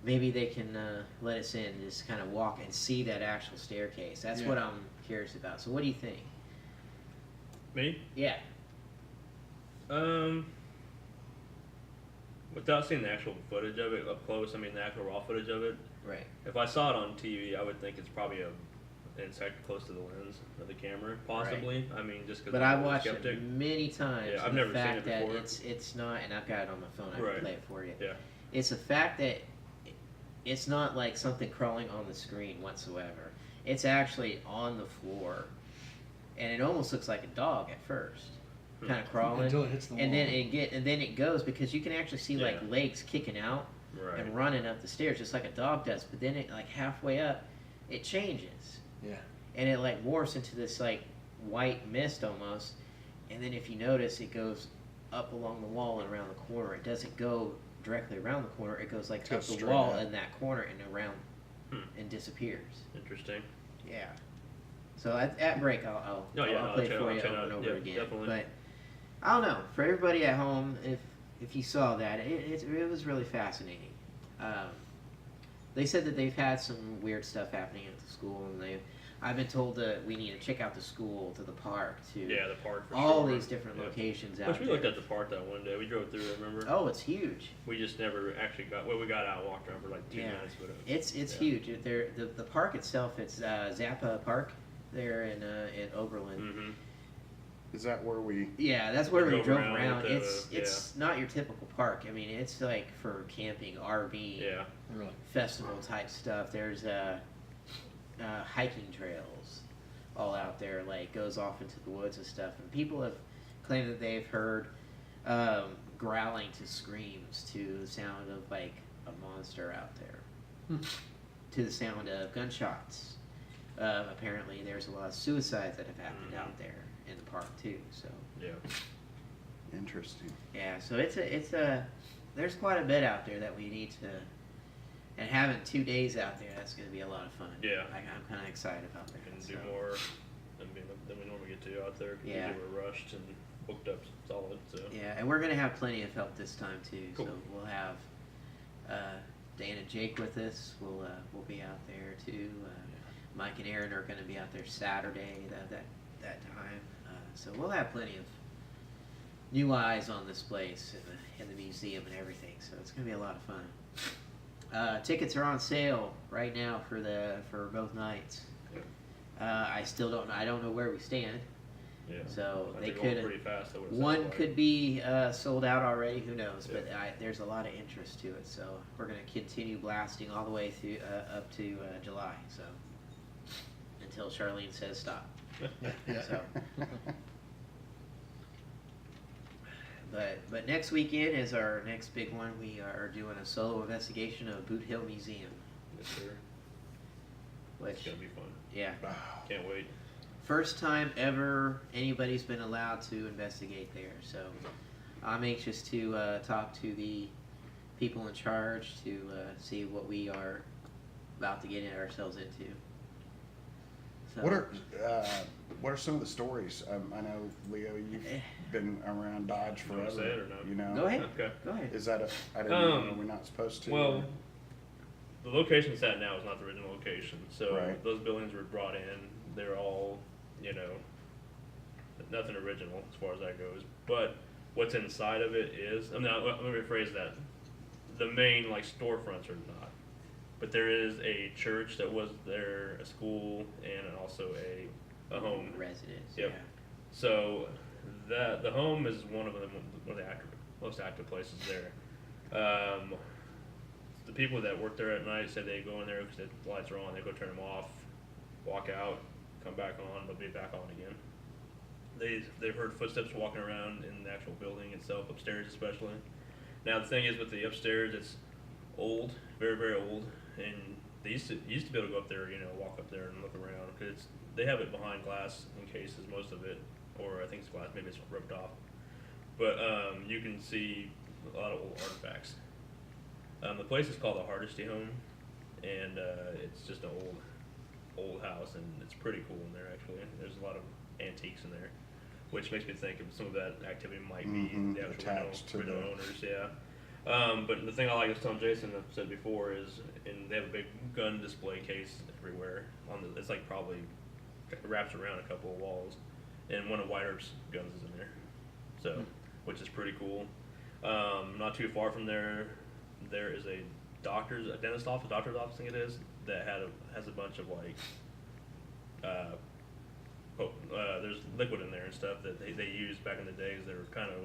maybe they can let us in and just kind of walk and see that actual staircase. That's Yeah. what I'm curious about. So, what do you think? Me? Yeah. Without seeing the actual footage of it up close, I mean the actual raw footage of it. Right. If I saw it on TV, I would think it's probably an insect close to the lens of the camera, possibly. I mean, just because. But I'm I've a watched skeptic. it many times. Yeah, I've and never the seen fact it that before. it's not, and I've got it on my phone. I Right. can play it for you. Yeah. It's the fact that it's not like something crawling on the screen whatsoever. It's actually on the floor, and it almost looks like a dog at first, kind of crawling, Until it hits the and wall. then it goes because you can actually see like Yeah. legs kicking out Right. and running up the stairs just like a dog does. But then it like halfway up, it changes. Yeah. And it like morphs into this like white mist almost, and then if you notice, it goes up along the wall and around the corner. It doesn't go directly around the corner. It goes like It goes up the straight wall up. in that corner and around, Hmm. and disappears. Interesting. Yeah. So at break, I'll No, yeah, I'll I'll play check- for I'll you check over out. and over Yeah, again. definitely. But I don't know. For everybody at home, if you saw that, it was really fascinating. they said that they've had some weird stuff happening at the school, and I've been told that we need to check out the school, to the park, to Yeah, the park for all sure. these different locations out Which we there. looked at the park that one day. We drove through it, remember? Oh, it's huge. We just never actually we got out and walked around for like 2 minutes. But It's huge. The park itself, it's Zappa Park there in Oberlin. Mm-hmm. Is that where we? Yeah, that's where we drove around. with It's not your typical park. I mean, it's like for camping, RV, Yeah. Really. festival type stuff. There's hiking trails all out there, like goes off into the woods and stuff. And people have claimed that they've heard growling to screams to the sound of like a monster out there, to the sound of gunshots. Apparently, there's a lot of suicides that have happened out there in the park too. So Yeah. Interesting. yeah, so it's a there's quite a bit out there that we need to, and having 2 days out there, that's going to be a lot of fun. Yeah. I'm kind of excited about that. We can so. do more than we normally get to out there. 'Cause Yeah. usually we're rushed and booked up solid. So. Yeah, and we're going to have plenty of help this time too. Cool. So we'll have Dan and Jake with us. We'll be out there too. Mike and Aaron are going to be out there Saturday that time. So we'll have plenty of new eyes on this place and the museum and everything. So it's going to be a lot of fun. Tickets are on sale right now for both nights. I still don't know. I don't know where we stand. Yeah. So I they think we're could. pretty fast. Though, One could be sold out already. Who knows? But there's a lot of interest to it. So we're going to continue blasting all the way through up to July. So until Charlene says stop. Yeah. So. But next weekend is our next big one. We are doing a solo investigation of Boot Hill Museum. Yes, sir. Which, It's gonna be fun. yeah, Can't wait. first time ever anybody's been allowed to investigate there. So I'm anxious to talk to the people in charge to see what we are about to get ourselves into. So, What are some of the stories? I know, Leo, you've been around Dodge You wanna forever. say it or no? You know. Go ahead. Okay. Go ahead. Is that I didn't know, we're not supposed to. Well, the location it's at now is not the original location. So Right. those buildings were brought in. They're all, nothing original as far as that goes. But what's inside of it is, let me rephrase that. The main storefronts are not. But there is a church that was there, a school, and also a home. Residents. Yep. Yeah. So the home is one of the most active places there. The people that work there at night said they go in there because the lights are on. They go turn them off, walk out, come back on. They'll be back on again. They've heard footsteps walking around in the actual building itself, upstairs especially. Now the thing is with the upstairs, it's old, very very old, and they used to be able to go up there, walk up there and look around because they have it behind glass in cases, most of it, or I think it's glass, maybe it's ripped off. But you can see a lot of old artifacts. The place is called the Hardesty Home, and it's just an old house, and it's pretty cool in there actually. There's a lot of antiques in there, which makes me think of some of that activity might be the actual attached to original the owners, yeah. But the thing I like is telling Jason, I've said before, is they have a big gun display case everywhere. It's like probably wraps around a couple of walls, and one of White Earp's guns is in there, so which is pretty cool. Not too far from there is a doctor's office, I think it is, that has a bunch of there's liquid in there and stuff that they used back in the days. They were kind of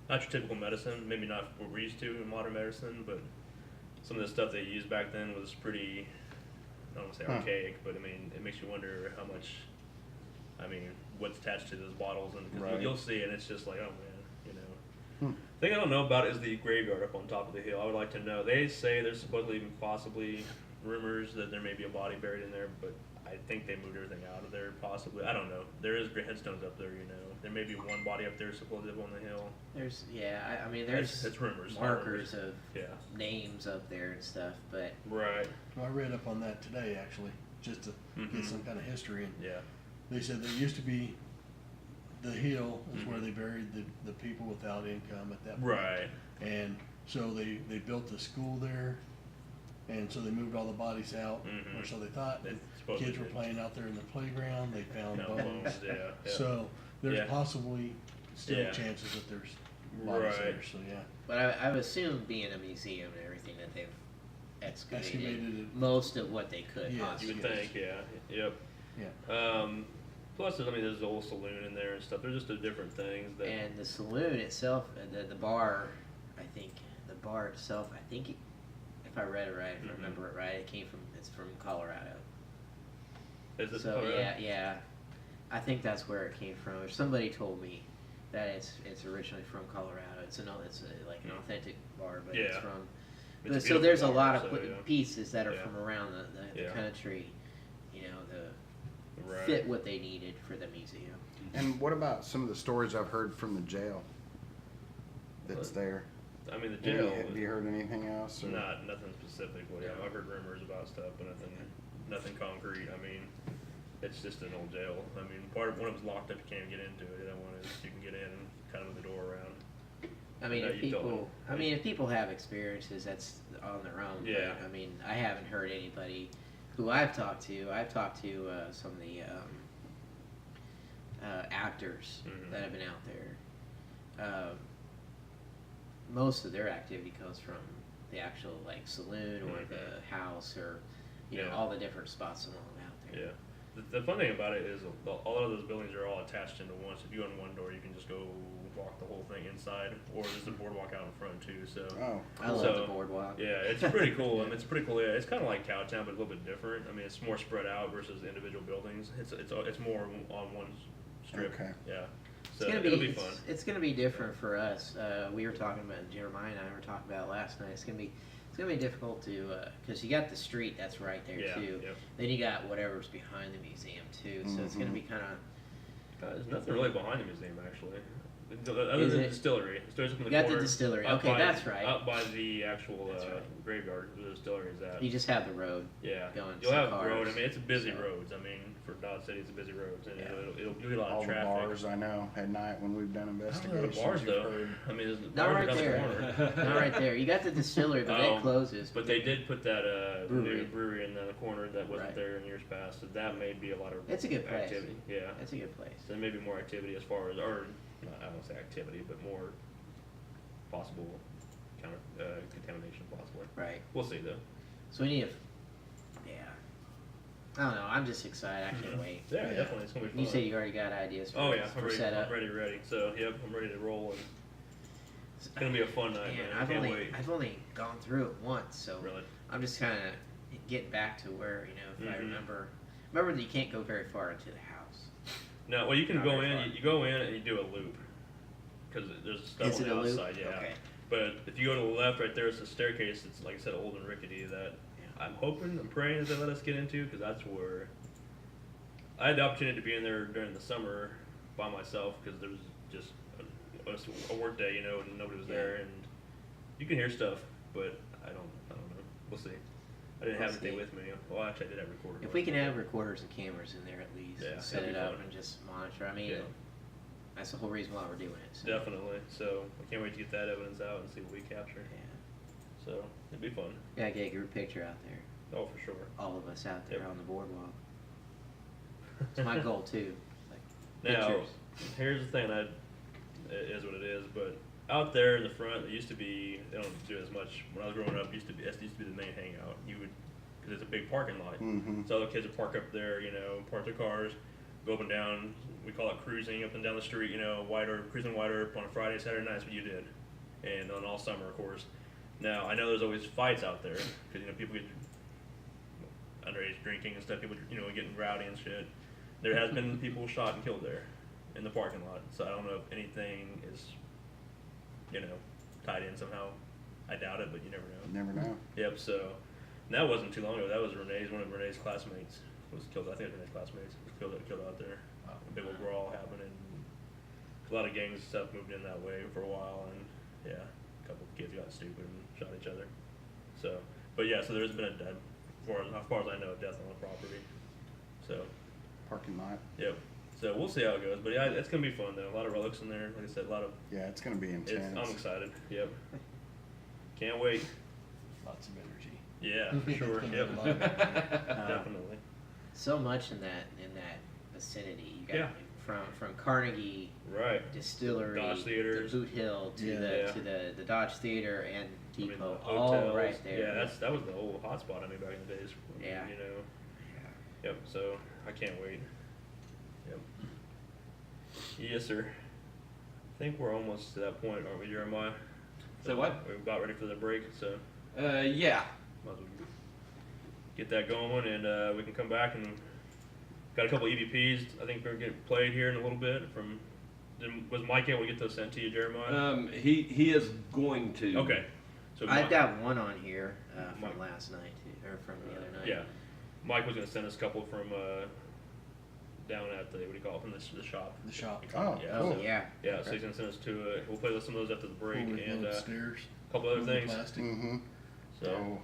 not your typical medicine, maybe not what we're used to in modern medicine, but some of the stuff they used back then was pretty, I don't want to say archaic, but I mean, it makes you wonder how much, what's attached to those bottles, and Right. you'll see, and it's just like, oh man, The thing I don't know about is the graveyard up on top of the hill. I would like to know. They say there's supposedly even possibly rumors that there may be a body buried in there, but I think they moved everything out of there, possibly. I don't know. There is great headstones up there, There may be one body up there supposedly up on the hill. There's It's rumors. markers of Yeah. names up there and stuff, but Right. I read up on that today, actually, just to get some kind of history. And Yeah. they said there used to be the hill is where they buried the people without income at that point. Right. And so they built a school there, And so they moved all the bodies out, Mhm. or so they thought. They And supposedly kids were did. playing out there in the playground. They found No bones. bones, yeah. So there's Yeah. possibly still Yeah. chances that there's bodies there. Right. So yeah, But I would assume being a museum and everything that they've excavated excavated it. most of what they could Yes. possibly. You would think, yeah. Yep. Yeah. Plus, I mean, there's a whole saloon in there and stuff. There's just different things that. And the saloon itself, the bar, I think the bar itself, I think if I read it right, if I Mhm. remember it right, it's from Colorado. Is this So Colorado? yeah, I think that's where it came from. Or somebody told me that it's originally from Colorado. It's like an authentic bar, but it's Yeah. from. It's a So there's a beautiful lot bar, of so, yeah. pieces that are Yeah. from around the Yeah. country, the Right. fit what they needed for the museum. And what about some of the stories I've heard from the jail that's there? I mean, the jail. Have you heard anything else? Or? Nothing specific. Well, yeah, I've heard rumors about stuff, but nothing concrete. I mean, it's just an old jail. I mean, one of them's locked up. You can't get into it. The other one is you can get in and kind of move the door around. I mean, No, if you don't. people have experiences, that's on their own. Yeah. But, I mean, I haven't heard anybody who I've talked to. I've talked to some of the actors Mhm. that have been out there. Most of their activity comes from the actual saloon or Mhm. the house or Yeah. all the different spots along out there. Yeah. The fun thing about it is all of those buildings are all attached into one. So if you go in one door, you can just go walk the whole thing inside, or there's a boardwalk out in front too. So Oh, I love So, the boardwalk. yeah, it's pretty cool. I mean, it's pretty cool. Yeah, it's kind of like Cowtown, but a little bit different. I mean, it's more spread out versus the individual buildings. It's more on one strip. Okay. Yeah. It's So gonna it'll be be fun. It's gonna be different for us. We were talking about Jeremiah and I were talking about it last night. It's gonna be difficult to because you got the street that's right there Yeah. too. Yep. Then you got whatever's behind the museum too. So it's gonna be kind of There's nothing really behind the museum actually, other Is than it? the distillery. The distillery's up in the You got the corner. distillery. Up Okay, by- that's right. Up by the actual That's right. graveyard where the distillery is at. you just have the road. Yeah, going you'll some have cars, road. I mean, it's a busy so. roads. I mean, for Dodge City, it's a busy roads, and Yeah. you'll get a lot all of the traffic. bars I know at night when we've done I don't know investigations. the bars you've though. heard. I mean, there's Not bars right down the there. corner. Not right there. You got the distillery, but that Um, closes. But they did put that Brewery. new brewery in the corner that wasn't Right. there in years past. So that may be a lot of It's a good place. activity. Yeah, It's a good place. so there may be more activity as far as, or I don't say activity, but more possible contamination possibly. Right. We'll see though. So we need to. Yeah. I don't know. I'm just excited. I can't wait. Yeah, definitely, it's gonna be fun. You said you already got ideas for, Oh yeah, for I'm ready. setup. I'm ready. So yep, I'm ready to roll, and it's gonna be a fun night, man. I I've can't only wait. I've only gone through it once, so Really? I'm just kind of getting back to where if I Mhm. remember that you can't go very far into the house. No, well you can Not go very in. far. You go in and you do a loop because there's stuff Is on it the a loop? outside. Yeah. Okay. But if you go to the left, right there is a staircase that's, like I said, old and rickety that I'm praying that they let us get into because that's where I had the opportunity to be in there during the summer by myself because there was just a work day, and nobody was there, and you can hear stuff, but I don't know. We'll see. I didn't have We'll anything see. with me. Well, actually, I did have a recorder. If we can have recorders and cameras in there at least, Yeah, and set that'd it be up fun. and just monitor. I mean, Yeah. that's the whole reason why we're doing it. So. Definitely. So I can't wait to get that evidence out and see what we capture. Yeah. So it'd be fun. Gotta get a group picture out there. Oh, for sure. All of us out there Yep. on the boardwalk. It's my goal too. Like Now, pictures. here's the thing. It is what it is. But out there in the front, it used to be. They don't do it as much. When I was growing up, it used to be the main hangout. Because it's a big parking lot. Mhm. So the kids would park up there. Park their cars, go up and down. We call it cruising up and down the street. Cruising wider on a Friday, Saturday nights. What you did, and on all summer, of course. Now I know there's always fights out there because people get underage drinking and stuff. People getting rowdy and shit. There has been people shot and killed there in the parking lot. So I don't know if anything is tied in somehow. I doubt it, but you never know. Never know. Yep. So and that wasn't too long ago. That was one of Renee's classmates was killed. I think it was Renee's classmates was killed out there. A big old brawl happened, and a lot of gangs and stuff moved in that way for a while, and yeah, a couple of kids got stupid and shot each other. So, but yeah, so there's been a death, as far as I know, a death on the property. So, Parking lot. yep. So we'll see how it goes, but yeah, it's gonna be fun though. A lot of relics in there. Like I said, a lot of. Yeah, it's going to be intense. I'm excited. Yep. Can't wait. Lots of energy. Yeah, for sure. Yep. Definitely. So much in that vicinity. You got Yeah. from Carnegie Right. Distillery, Dodge Theaters. the Boot Hill to Yeah. the Dodge Theater and I mean, Depot, the all hotels. right there. Yeah, that was the whole hotspot. I mean, back in the days. Yeah. You know. Yep. So I can't wait. Yep. Yes, sir. I think we're almost to that point, aren't we, Jeremiah? So what? We're about ready for the break, so Yeah. might as well get that going, and we can come back and got a couple EVPs. I think we're gonna get played here in a little bit. Was Mike able to get those sent to you, Jeremiah? He is going to. Okay. So I've got one on here Mike. from last night, or from the other night. Yeah, Mike was gonna send us a couple from down at the, what do you call it, from the shop. The shop. Oh, Yeah, cool. So, yeah. Yeah, so he's gonna send us to. We'll play some of those after the break, and upstairs. a couple other things. Plastic. Mm-hmm. So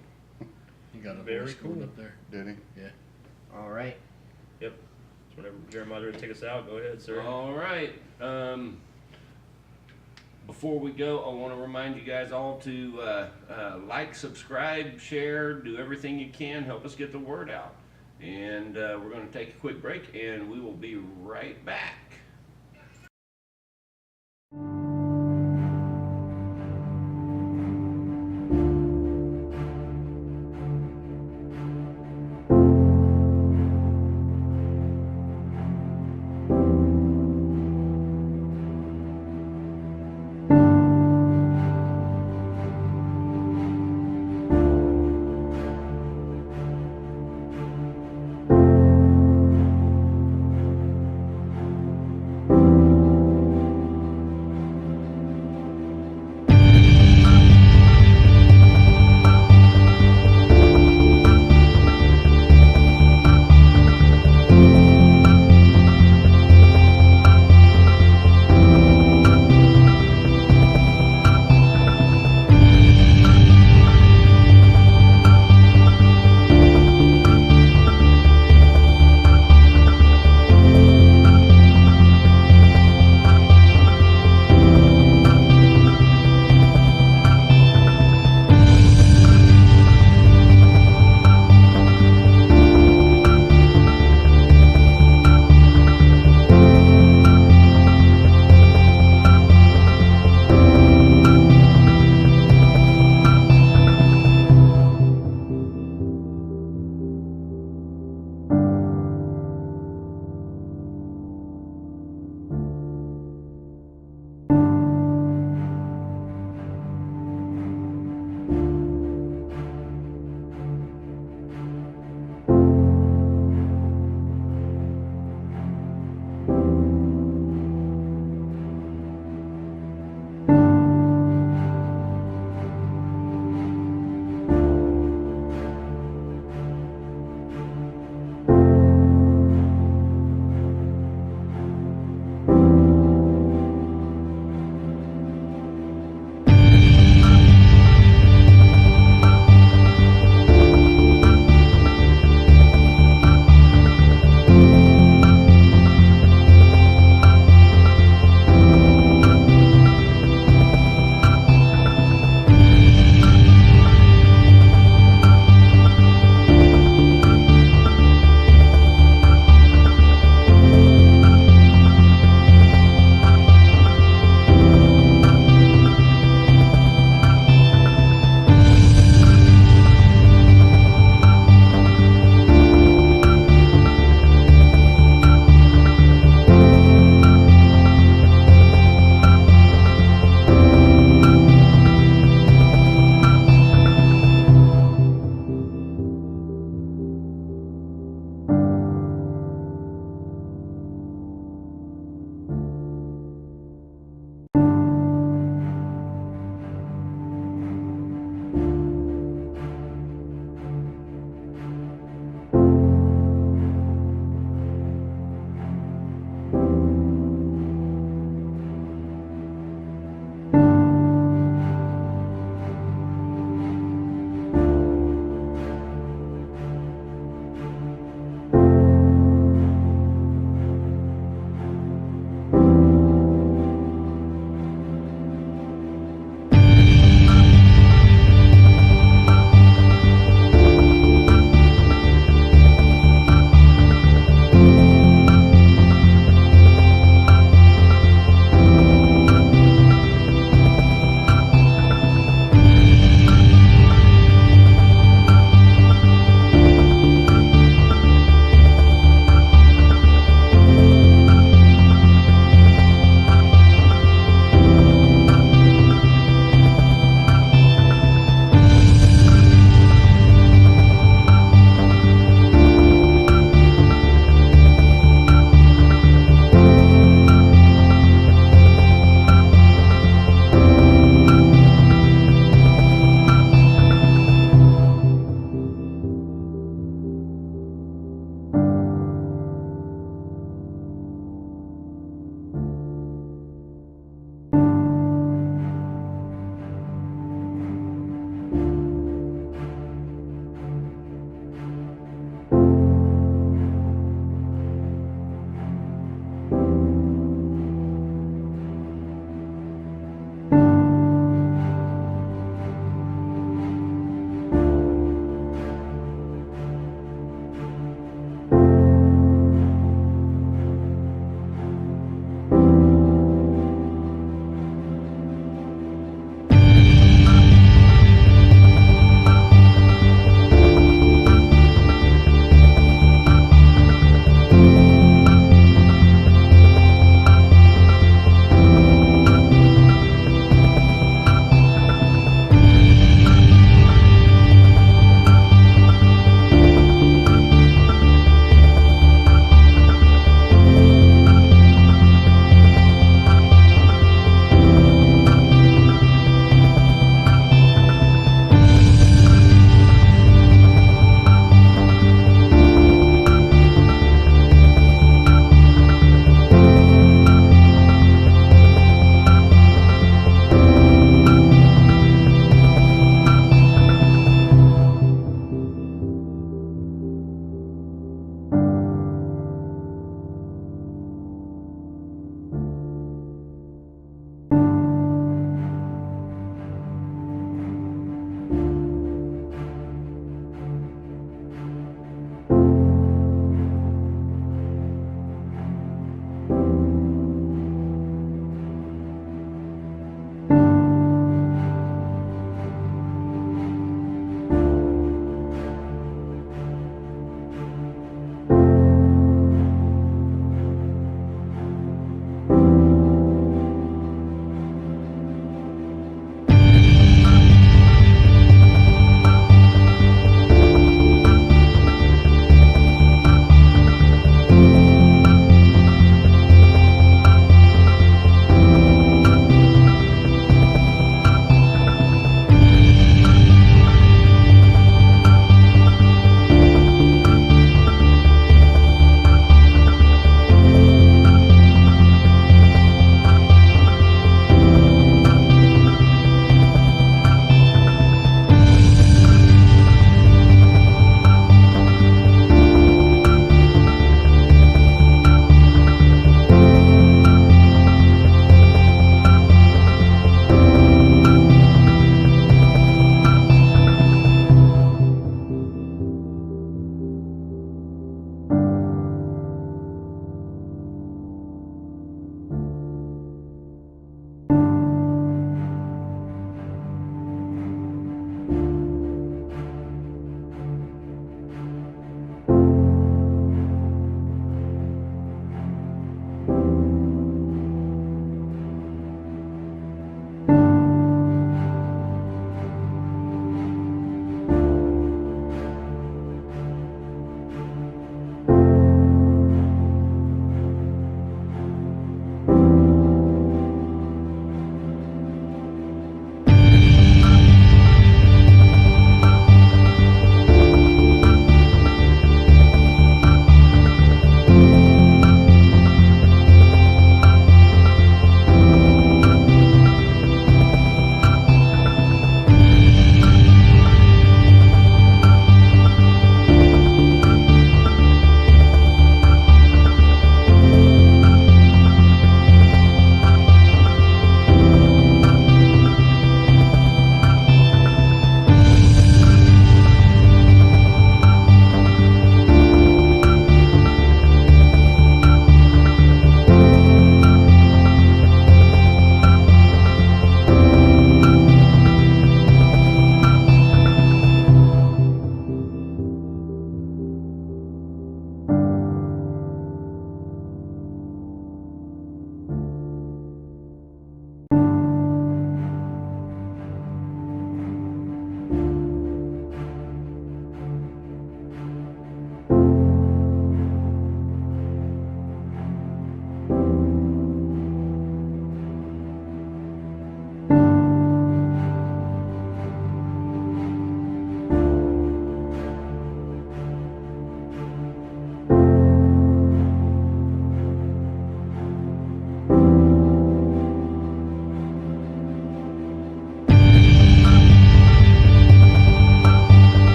You got a Very voice going cool. up there. Did he? Yeah. All right. yep. So whenever Jeremiah's ready to take us out, go ahead, sir. All right. Before we go, I want to remind you guys all to like, subscribe, share, do everything you can, help us get the word out. And we're going to take a quick break, and we will be right back.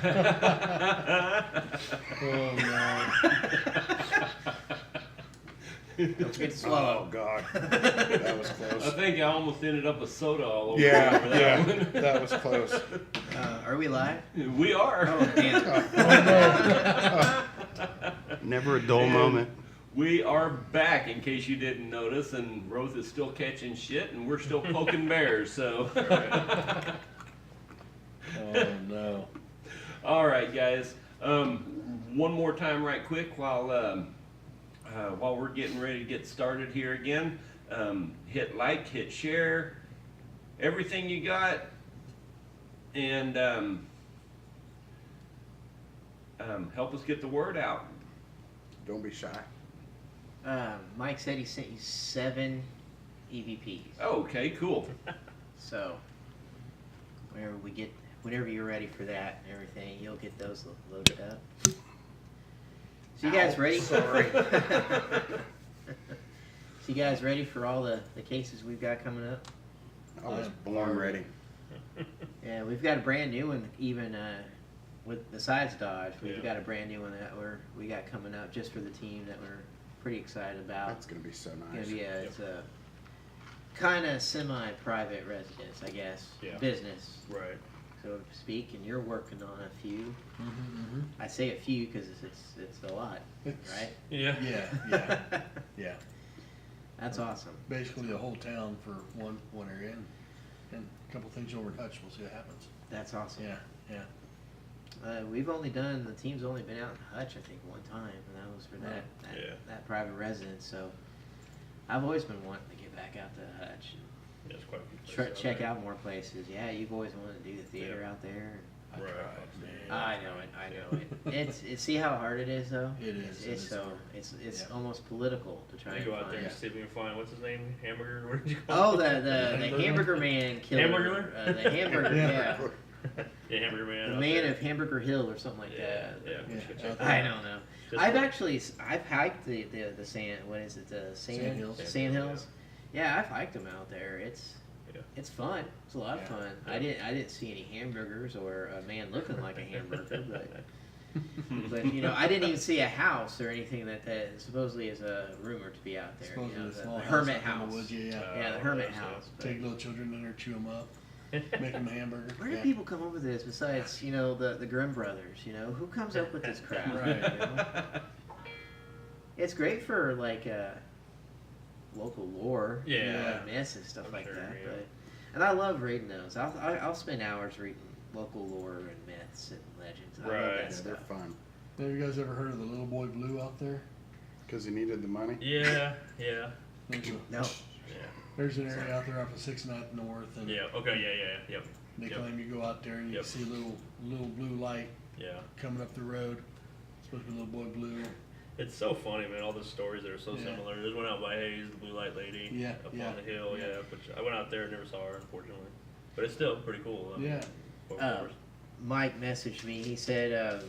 Oh no. Don't forget to swallow. Oh God, that was I close. think I almost ended up with soda all over Yeah, over that yeah, one. that was close. Are we live? We are. Oh, damn. Never a dull moment. We are back, in case you didn't notice, and Roth is still catching shit, and we're still poking bears, so. Oh no. All right, guys. One more time right quick while we're getting ready to get started here again. Hit like, hit share, everything you got, and help us get the word out. Don't be shy. Mike said he sent you 7 EVPs. Okay, cool. So, whenever you're ready for that and everything, you'll get those loaded up. So you guys ready? Sorry. So you guys ready for all the cases we've got coming up? I was born ready. Yeah, we've got a brand new one, even with besides Dodge. We've got a brand new one that we got coming up just for the team that we're pretty excited about. That's gonna be so nice. It's a kind of semi-private residence, I guess, business, Right. so to speak. And you're working on a few. Mm-hmm. I say a few because it's a lot, right? Yeah. Yeah. That's awesome. Basically a whole town for one area and a couple things over in Hutch. We'll see what happens. That's awesome. Yeah. The team's only been out in Hutch, I think, one time, and that was for that private residence. So I've always been wanting to get back out to Hutch Yeah, it's quite a and good place check there. out more places. Yeah, you've always wanted to do the theater out there. Right. I know it. It's see how hard it is though. It is. It's so hard. it's Yeah. almost political to try You and go out find. there and see if we can find, what's his name? Hamburger? What did you call Oh, him? the Hamburger Man killer. Hamburger? The Hamburger. Yeah. Yeah, Hamburger Man. The out Man there. of Hamburger Hill or something like that. Yeah, we should check that I out. don't know. Just I've hiked the sand. What is it? The Sand Hills. Sand Hills. Yeah, I've hiked them out there. Yeah. It's fun. It's a lot of Yeah. fun. I didn't see any hamburgers or a man looking like a hamburger, but I didn't even see a house or anything that supposedly is a rumor to be out there. Supposedly a The small Hermit out in the House. woods, yeah. Yeah, the Hermit so- House. but- Take little children in there, chew them up, make them hamburger. Where do people come up with this besides, the Grimm brothers? Who comes up with this crap? Right. It's great for like local lore, Yeah. myths and stuff I'm like sure, that. yeah. And I love reading those. I'll spend hours reading local lore and myths and legends. I love Right. that Yeah, they're stuff. fun. Have you guys ever heard of the Little Boy Blue out there? Because he needed the money. Yeah. No. There's an area out there off of 6th North, and Yeah. Okay. Yeah. Yep. they Yep. claim you go out there and you Yep. see a little blue light Yeah. coming up the road. It's supposed to be Little Boy Blue. It's so funny, man. All the stories that are so Yeah. similar. There's one out by Hayes, the Blue Light Lady. Yeah, Up yeah, on the hill. yeah. Yeah. Which I went out there and never saw her, unfortunately. But it's still pretty cool. Yeah. Mike messaged me. He said,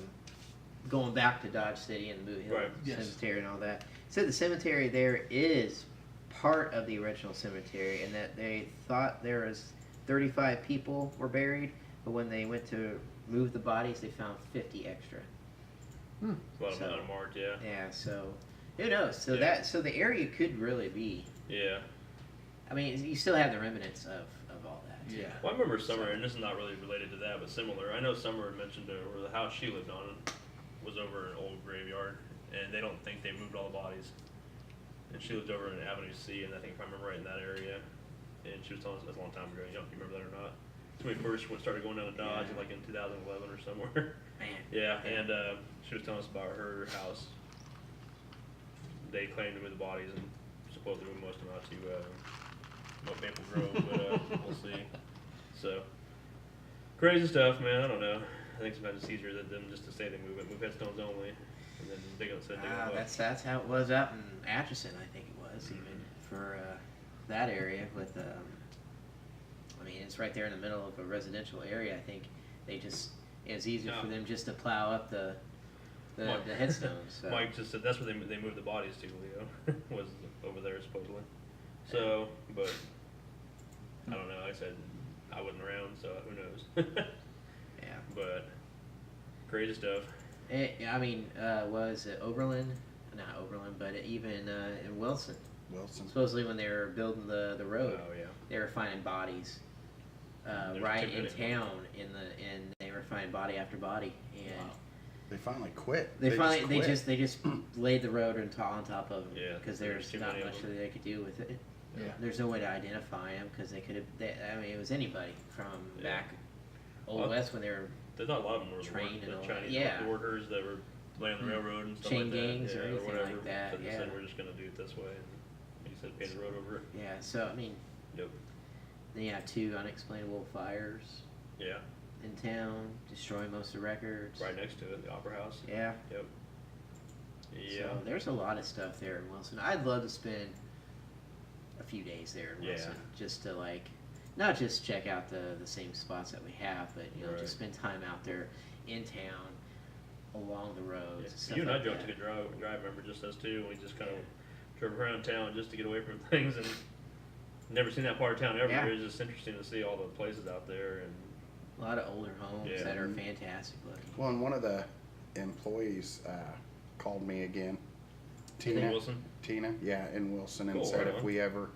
going back to Dodge City and the Boot Hill Right. Yes. Cemetery and all that. He said the cemetery there is part of the original cemetery, and that they thought there was 35 people were buried, but when they went to move the bodies, they found 50 extra. A lot of so- them unmarked. Yeah. Yeah, so who knows? So Yeah. so the area could really be. Yeah. I mean, you still have the remnants of all that. too. Yeah. Well, I remember Summer, and this is not really related to that, but similar. I know Summer had mentioned where the house she lived on was over an old graveyard, and they don't think they moved all the bodies. And she lived over in Avenue C, and I think if I remember right, in that area. And she was telling us that's a long time ago. You don't know if you remember that or not. So when we first started going down to Dodge, Yeah. like in 2011 or somewhere. Man. Yeah, and she was telling us about her house. They claimed to move the bodies, and supposedly moved most of them out to Maple Grove, but we'll see. So, crazy stuff, man. I don't know. I think sometimes it's easier than them just to say they move headstones only, and then dig up, dig them up. That's how it was out in Atchison, I think it was, even for that area with. I mean, it's right there in the middle of a residential area. I think it's easier for them just to plow up the headstones. So. Mike just said that's where they moved the bodies to, Leo, was over there supposedly. So, but I don't know. Like I said, I wasn't around, so who knows? Yeah. But crazy stuff. I mean, was it Oberlin? Not Oberlin, but even in Wilson. Wilson. Supposedly when they were building the road, Oh yeah. they were finding bodies There's right too in many. town, and they were finding body after body, and They finally quit. they quit. just laid the road on top of them Yeah, because there's there's too not many of much them. that they could do with it. Yeah. There's no way to identify them because they could have. I mean, it was anybody from Yeah. back Old Well, West when they were There's not a lot of them were Trained and the all that. Chinese Yeah. workers that were laying on the railroad and stuff Chain like that. gangs or yeah, anything whatever. like that, But they yeah. said we're just gonna do it this way, and he said paint the road over it. yeah. So I mean, Yep. then you have 2 unexplainable fires Yeah. in town, destroying most of the records. Right next to it, the Opera House. Yeah. Yep. Yeah. So there's a lot of stuff there in Wilson. I'd love to spend a few days there in Yeah. Wilson just to not just check out the same spots that we have, but Right. just spend time out there in town, along the roads. Yeah. And stuff You and I like drove that. to the drive, remember, just us two, and we just kind of drove around town just to get away from things, and never seen that part of town ever. Yeah. It was just interesting to see all the places out there, and A lot of older homes Yeah. that are fantastic looking. Well, and one of the employees called me again. in Tina. Wilson. Tina, yeah, in Wilson, and Cool, said right if on. we ever,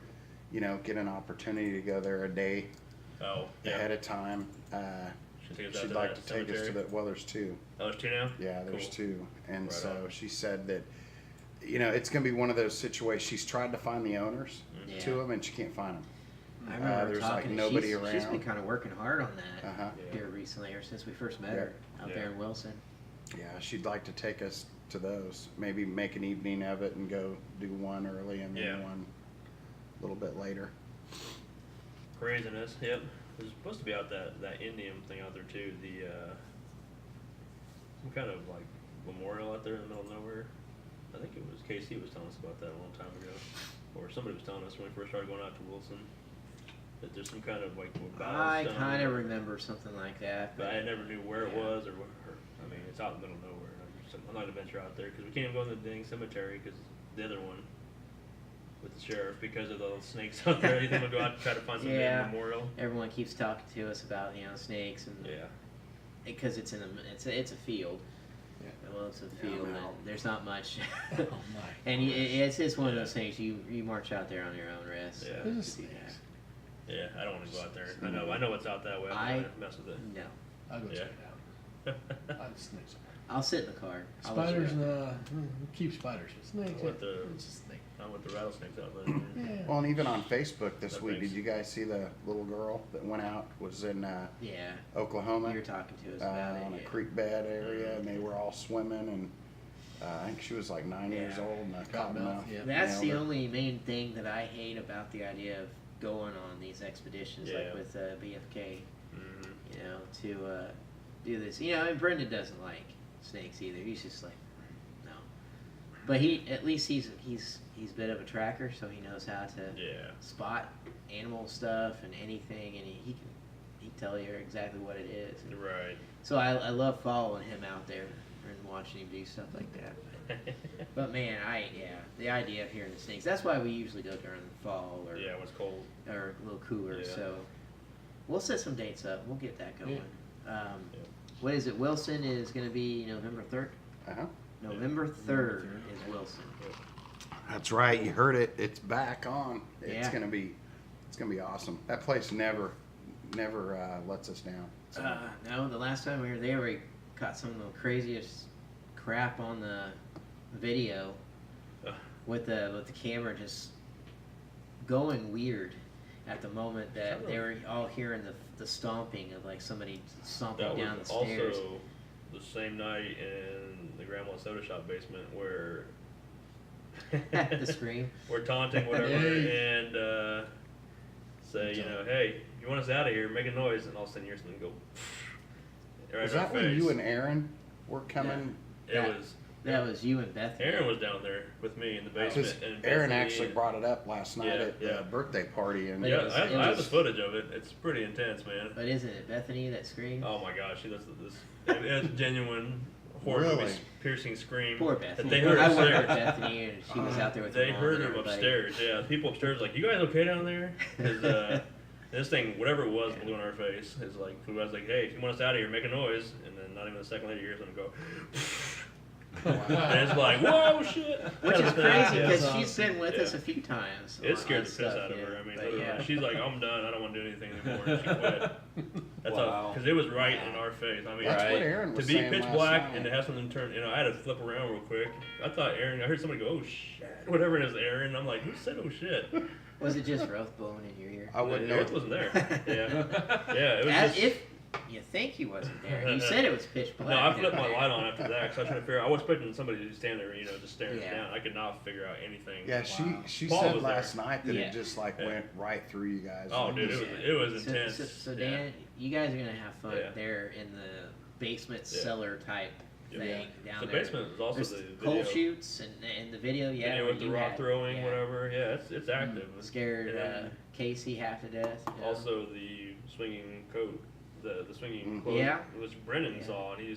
get an opportunity to go there a day Oh, ahead yeah. of time, Should take us out she'd to like that to take us to cemetery. the. Well, there's 2. Oh, there's 2 now. Yeah, there's Cool. 2, and Right so on. she said that, it's gonna be one of those situations. She's tried to find the owners Yeah. to them, and she can't find them. I remember there's, like, talking. nobody She's been around. kind of working hard on that Uh-huh. Yeah. here recently, ever since we first met Yeah. her out there Yeah. in Wilson. Yeah, she'd like to take us to those. Maybe make an evening of it and go do one early and then Yeah. one a little bit later. Craziness. Yep. There's supposed to be out that Indian thing out there too. The some kind of like memorial out there in the middle of nowhere. I think it was KC was telling us about that a long time ago, or somebody was telling us when we first started going out to Wilson that there's some kind of like I stone. kind of remember something like that, But I never knew where it Yeah. was or I mean, it's out in the middle of nowhere. I'm not gonna venture out there because we can't even go in the dang cemetery because the other one with the sheriff because of those snakes out there. You think we'll go out and try to find some Yeah. memorial? everyone keeps talking to us about snakes and Yeah. because it's in it's a field. Yeah. Well, it's a Yeah, field, I'm and out. there's not much. Oh my. And it's just one of Yeah. those things you march out there on your own risk. Yeah. to There's do snakes. Yeah, I don't want to go out there. I know what's out that way. I'm not gonna mess with that. No, I'll go Yeah. check it out. I just snakes. I'll sit in the car. I'll let you Spiders, go. keep spiders. But snakes, I want the- it's a snake. I want the rattlesnakes out there. Yeah. Well, and even on Facebook this No week, thanks. did you guys see the little girl that went out? Was in Yeah, Oklahoma. you were talking to us about it. On a yeah. creek bed area, and they were all swimming, and I think she was like 9 years Yeah. old, and a Cottonmouth, cottonmouth. yeah. That's nailed the her. only main thing that I hate about the idea of going on these expeditions, Yeah. like with BFK. Mhm. To do this. And Brendan doesn't like snakes either. He's just like, no. But at least he's a bit of a tracker, so he knows how to Yeah. spot animal stuff and anything, and he can tell you exactly what it is. Right. So I love following him out there and watching him do stuff like that. But man, the idea of hearing the snakes. That's why we usually go during the fall or Yeah, it was cold. or a little cooler. Yeah. So we'll set some dates up. We'll get that going. Yeah. What is it? Wilson is going to be November 3rd. Uh-huh. November 3rd is Wilson. That's right. You heard it. It's back on. It's Yeah. gonna be awesome. That place never lets us down. So, No, the last time we were there, we caught some of the craziest crap on the video Ugh. with the camera just going weird at the moment that they were all hearing the stomping of like somebody stomping That down the was stairs. also the same night in the Grandma Soda Shop basement where The scream. we're taunting whatever Hey. and say, hey, you want us out of here, make a noise, and all of a sudden you hear something go right was in our that when face. you and Aaron were coming? Yeah. It was. That was you and Bethany. Aaron was down there with me in the basement. Because and Aaron Bethany actually and- brought it up last night Yeah, at yeah. the birthday party, and But Yeah, it was- I it have the was- footage of it. It's pretty intense, man. But isn't it Bethany that screamed? Oh my gosh, that's this. It's a genuine horror movie Really? piercing scream. Poor That Bethany. they heard I worked with upstairs. Bethany, and she was out there with They her mom heard and him everybody. upstairs. Yeah, people upstairs like, you guys okay down there? Because this thing, whatever it was, blew in our face. It's like, I was like, hey, if you want us out of here, make a noise. And then not even a second later, you hear something go. And it's like, whoa, shit. Which is crazy because awesome. she's been with us a few times. It scared the on piss stuff, out of her. I mean, but literally. yeah. She's like, I'm done. I don't want to do anything anymore. And she quit. That's Wow. because it was right in our face. I mean, That's Right. what Aaron to was be saying pitch last black night. and to have something turn, I had to flip around real quick. I thought Aaron, I heard somebody go, oh shit, whatever it is, Aaron. I'm like, who said oh shit? Was it just Roth blowing in your ear? I wouldn't know. It wasn't there. Yeah, it was As just. if you think he wasn't there. You said it was pitch black. No, I flipped my light on after that because I was trying to figure out. I was expecting somebody to stand there, just staring Yeah. down. I could not figure out anything. Yeah, Wow. she Paul said was last there. night that Yeah. it just like Yeah. went right through you guys. Oh, dude, it was So, intense. so Yeah. Dan, you guys are gonna have fun Yeah. there in the basement Yeah. cellar type Yeah. thing down The there. basement is also There's the coal video. shoots and the video. Yeah, Video where with the you rock had- throwing, yeah. whatever. Yeah, it's active. Scared And then Casey half to death. you know? Also, the swinging coat, the swinging Mhm. quote, Yeah. which Brennan Yeah. saw, and he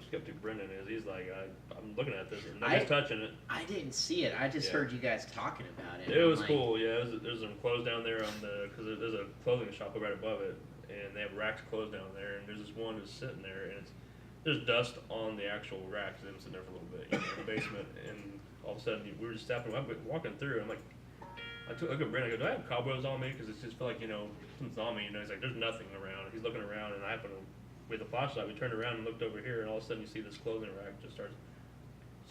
skeptic Brennan is. He's like, I'm looking at this, and I- nobody's touching it. I didn't see it. I just Yeah. heard you guys talking about it. It was I'm like, cool, yeah. There's some clothes down there because there's a clothing shop right above it, and they have racks of clothes down there, and there's this one who's sitting there, and there's dust on the actual racks. They've been sitting there for a little bit, in the basement, and all of a sudden we were just stepping. I'm walking through, and I'm like, I look at Brandon. I go, do I have cobwebs on me? Because it just felt like something's on me. He's like, there's nothing around. He's looking around, and I happen to, with the flashlight, we turned around and looked over here, and all of a sudden you see this clothing rack just starts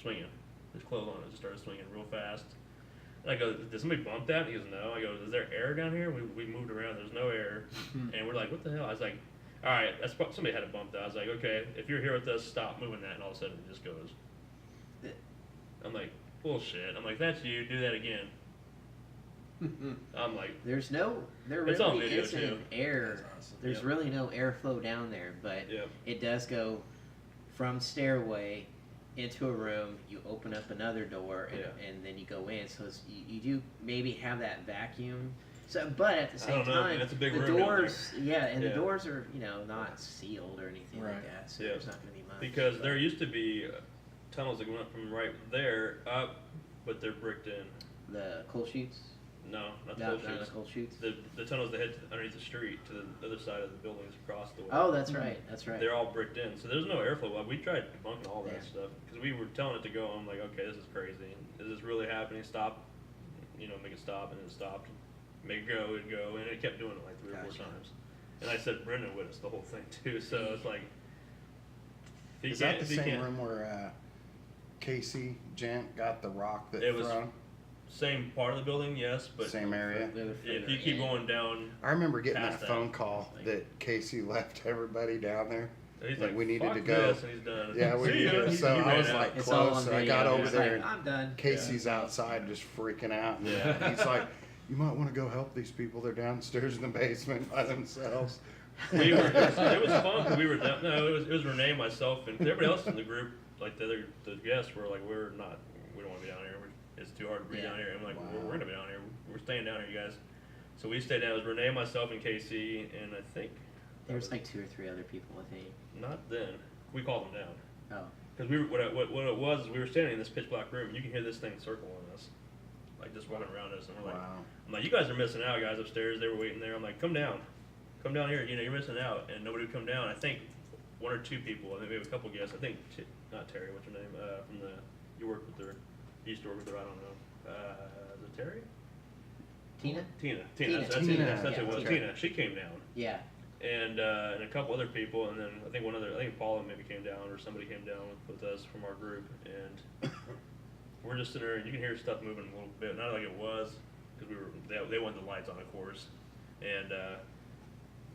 swinging. There's clothes on it, just started swinging real fast. And I go, did somebody bump that? He goes, no. I go, is there air down here? We moved around. There's no air, and we're like, what the hell? I was like, all right, somebody had to bump that. I was like, okay, if you're here with us, stop moving that. And all of a sudden it just goes. I'm like, bullshit. I'm like, that's you. Do that again. I'm like, there It's really on video, isn't too. air. There's Yep. really no airflow down there, but Yep. it does go from stairway into a room. You open up another door, and then you go in. So you do maybe have that vacuum. So, but at the I same don't know, time, man, it's a big the room down doors, and the Yeah. doors are not sealed or anything Right. like that. So Yeah. there's not going to be much. because there used to be tunnels that went from right there up, but they're bricked in. The coal chutes. No, not the Not coal the chutes. coal chutes. The tunnels that head underneath the street to the other side of the buildings across the way. Oh, that's right. That's right. They're all bricked in, so there's no airflow. We tried debunking all that Yeah. stuff because we were telling it to go. I'm like, okay, this is crazy. Is this really happening? Stop. Make it stop, and it stopped. Make it go, and it kept doing it like 3 or 4 Gotcha. times. And I said Brendan witnessed the whole thing too. So it's like, if Is he that can't- the if he same can't- room where Casey Gent got the rock that It was thrown? Same part of the building, yes, but Same area? They're if you further keep in. going down, I remember getting Past that that. phone call that Casey left everybody down there. he's Like, like, we needed "Fuck to go." this," and he's done. Yeah, we See ya. needed to. He So I ran was out. like It's all close. on So I video. got over It's there like, and I'm done. Casey's outside just freaking out. And Yeah. he's like, you might want to go help these people. They're downstairs in the basement by themselves. It was fun 'cause we were down, no, it was Renee, myself, and everybody else in the group. Like the guests were like, we don't want to be down here. It's too hard to be Yeah. down here. I'm like, Wow. we're gonna be down here. We're staying down here, you guys. So we stayed down. It was Renee, myself, and Casey, and I think There was like 2 or 3 other people, I think. not then. We called them down Oh. because what it was is we were standing in this pitch black room, and you can hear this thing circle on us, like just walking around us, and we're like, Wow. I'm like, you guys are missing out, guys upstairs. They were waiting there. I'm like, come down here. You're missing out, and nobody would come down. I think 1 or 2 people. I think we have a couple guests. I think not Terry. What's her name? From you worked with her. You used to work with her. I don't know. Is it Terry? Tina? Tina. Tina. That's Tina. it. Yeah, Was Tina. Tina. She came down, Yeah. and a couple other people, and then I think Paula maybe came down, or somebody came down with us from our group, and we're just sitting there, and you can hear stuff moving a little bit. Not like it was, because they wanted the lights on, of course, and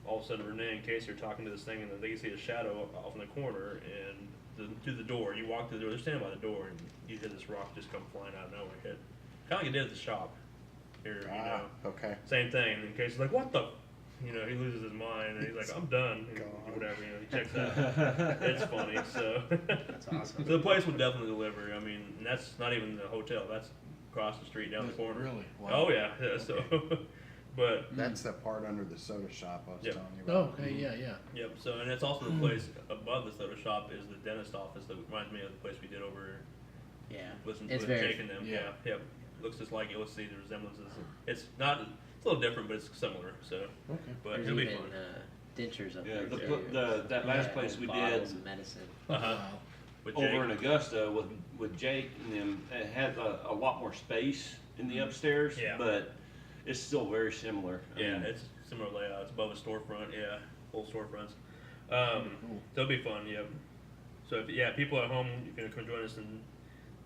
all of a sudden Renee and Casey are talking to this thing, and then they can see a shadow off in the corner, and through the door. You walk through the door. They're standing by the door, and you hear this rock just come flying out of nowhere. Hit, kind of like it did at the shop. Here, Okay. same thing. And Casey's like, "What the?" He loses his mind, and he's like, "I'm done." And God. whatever. He checks out. It's funny. So That's awesome. so the place would definitely deliver. I mean, and that's not even the hotel. That's across the street, down the corner. Really? Wow. Oh yeah. So, but That's the part under the soda shop I was Yep. telling you Oh, about. okay, yeah. yep. So and it's also the place above the soda shop is the dentist office that reminds me of the place we did over. Yeah. Listen It's to very. Jake and them. Yeah. Yep. Looks just like it. Let's see the resemblances. It's not It's a little different, but it's similar. So, Okay. but There's it'll be even fun. Yeah, dentures up there too. that last Yeah, place we bottles did of medicine. Uh-huh. Wow. With Jake. over in Augusta with Jake and them, it has a lot more space in the upstairs, Yeah. but it's still very similar. I Yeah, mean, it's similar layout. It's above a storefront. Yeah, full storefronts. Cool. So it'll be fun. Yeah. So if people at home, you can come join us and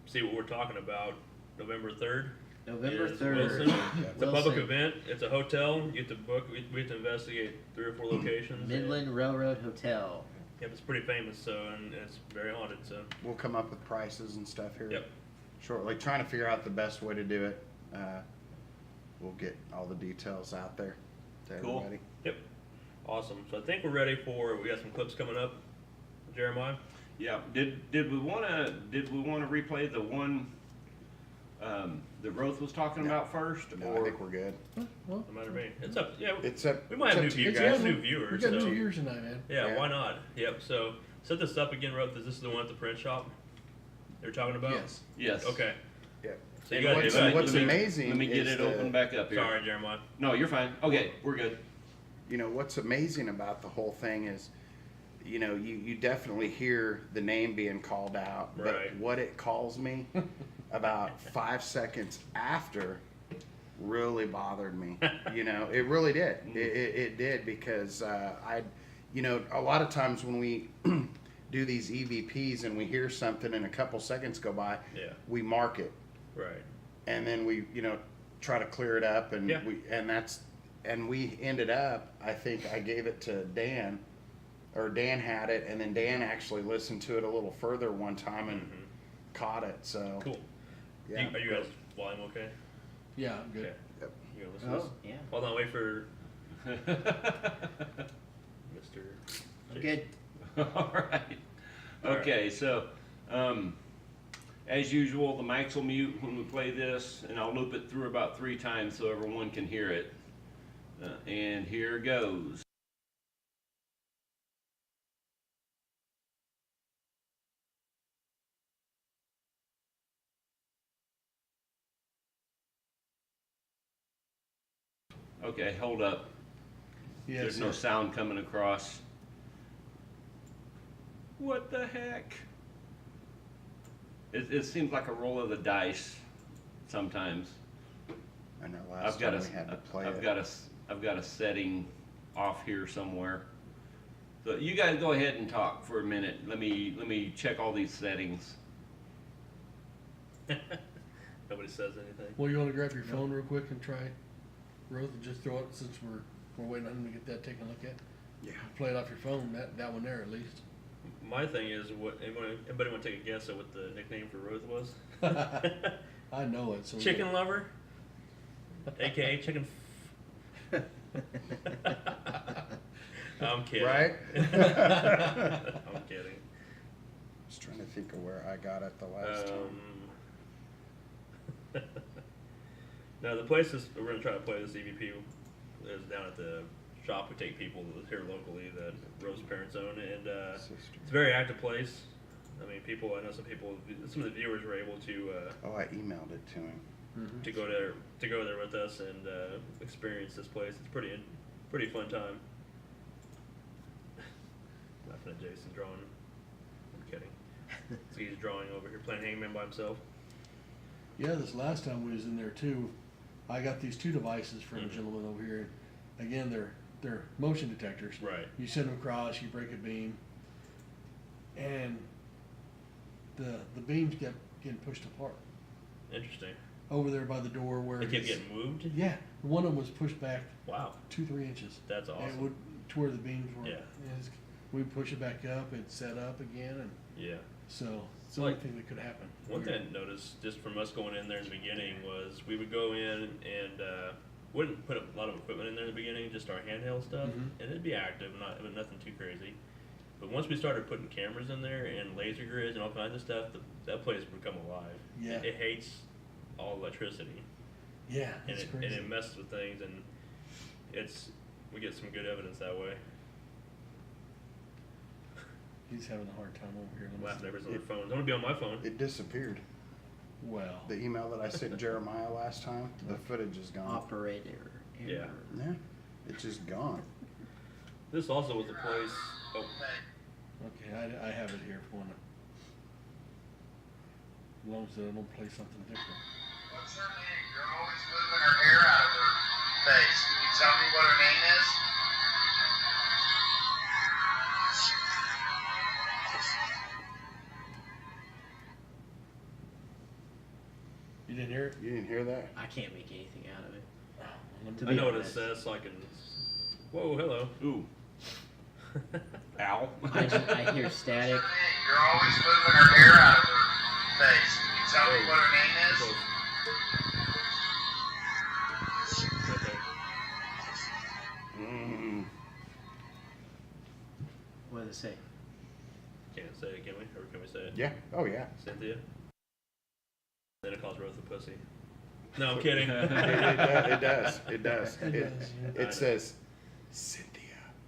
see what we're talking about. November 3rd. November is 3rd. Wilson. It's a public Wilson. event. It's a hotel. You get to book. We have to investigate 3 or 4 locations. Midland Railroad Hotel. Yep, it's pretty famous. So and it's very haunted. So We'll come up with prices and stuff here Yep. shortly. Trying to figure out the best way to do it. We'll get all the details out there to Cool. everybody. yep, awesome. So I think we're ready for. We got some clips coming up. Jeremiah. yeah. Did we want to replay the one that Roth was talking about first, No, or I think we're good. Well, No matter me. It's up. Yeah. It's up. We might have new it's up to you viewers. guys. New viewers. we got so. 2 years tonight, man. Yeah, Yeah. why not? Yep. So set this up again, Roth. Is this the one at the print shop they're talking about? Yes. yes? Okay. Yep. So you And got what's let me- amazing Let me get is it the- open back up here. Sorry, Jeremiah. No, you're fine. Okay, we're good. You know, what's amazing about the whole thing is, you know, you definitely hear the name being called out, but Right. what it calls me about 5 seconds after really bothered me. You know, it really did. It did because you know, a lot of times when we do these EVPs and we hear something and a couple seconds go by, Yeah. we mark it. Right. And then we, you know, try to clear it up, and Yeah. we ended up. I think I gave it to Dan, or Dan had it, and then Dan actually listened to it a little further one time and caught it. So Cool. yeah, Are you guys volume okay? Yeah, I'm good. Okay. Yep. You gonna listen to Oh, this? yeah. Hold on, wait for Mr. I'm good. All right. Okay, so as usual, the mics will mute when we play this, and I'll loop it through about 3 times so everyone can hear it. And here goes. Okay, hold up. Yes, There's no sir. sound coming across. What the heck? It seems like a roll of the dice sometimes. I know last time we had to play it. I've got a setting off here somewhere. So you guys go ahead and talk for a minute. Let me check all these settings. Nobody says anything. Well, you want to grab your phone real quick and try, Roth, and just throw it since we're waiting on him to get that taken a look at. Yeah. Play it off your phone. That one there at least. My thing is, what anybody want to take a guess at what the nickname for Ruth was? I know it. So Chicken lover, aka chicken. I'm kidding. Right? I'm kidding. Just trying to think of where I got it the last time. Now the place we're gonna try to play this EVP is down at the shop. We take people here locally that Rose's parents own, and it's a very active place. I mean, I know some of the viewers were able to Oh, I emailed it to him. to go there with us and experience this place. It's pretty fun time. Laughing at Jason drawing. I'm kidding. So he's drawing over here, playing Hangman by himself. Yeah, this last time we was in there too, I got these 2 devices from a gentleman over here. Again, they're motion detectors. Right. You send them across, you break a beam, and the beams kept getting pushed apart Interesting. over there by the door where They kept his- getting moved. Yeah, one of them was pushed back Wow, 2-3 inches. that's And it awesome. would to where the beams were. Yeah. We push it back up, it set up again, and Yeah. so it's the only Like, thing that could happen. One thing I noticed just from us going in there in the beginning was we would go in and wouldn't put a lot of equipment in there in the beginning, just our handheld stuff, Mhm. and it'd be active, nothing too crazy. But once we started putting cameras in there and laser grids and all kinds of stuff, that place would become alive. Yeah. It hates all electricity, Yeah, and it's it crazy. messes with things, and we get some good evidence that way. He's having a hard time over here. I'm laughing at everybody's on their phones. I'm gonna be on my phone. It disappeared. Well, The email that I sent Jeremiah last time, the footage is gone. Operator Yeah. Yeah, it's just gone. This also was the place. Oh, Okay, I have it here for one. As long as they don't play something different. What's her name? You're always moving her hair out of her face. Can you tell me what her name is? You didn't hear it? You didn't hear that? I can't make anything out of it. I know what it says, so I can. Whoa, hello. Ooh. Ow. I hear static. What's her name? You're always moving her hair out of her face. Can you tell me what her name is? Right there. What does it say? Can't say it, can we? Or can we say it? Yeah. Oh, yeah. Cynthia? Then it calls Rose a pussy. No, I'm kidding. It does. It does. It says Cynthia.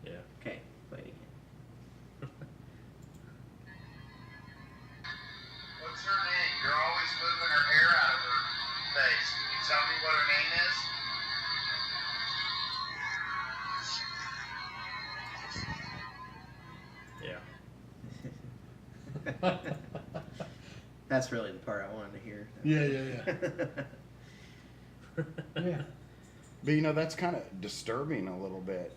Yeah. Okay, play it again. What's her name? You're always moving her hair out of her face. Can you tell me what her name is? Yeah. That's really the part I wanted to hear. Yeah. Yeah. But that's kind of disturbing a little bit,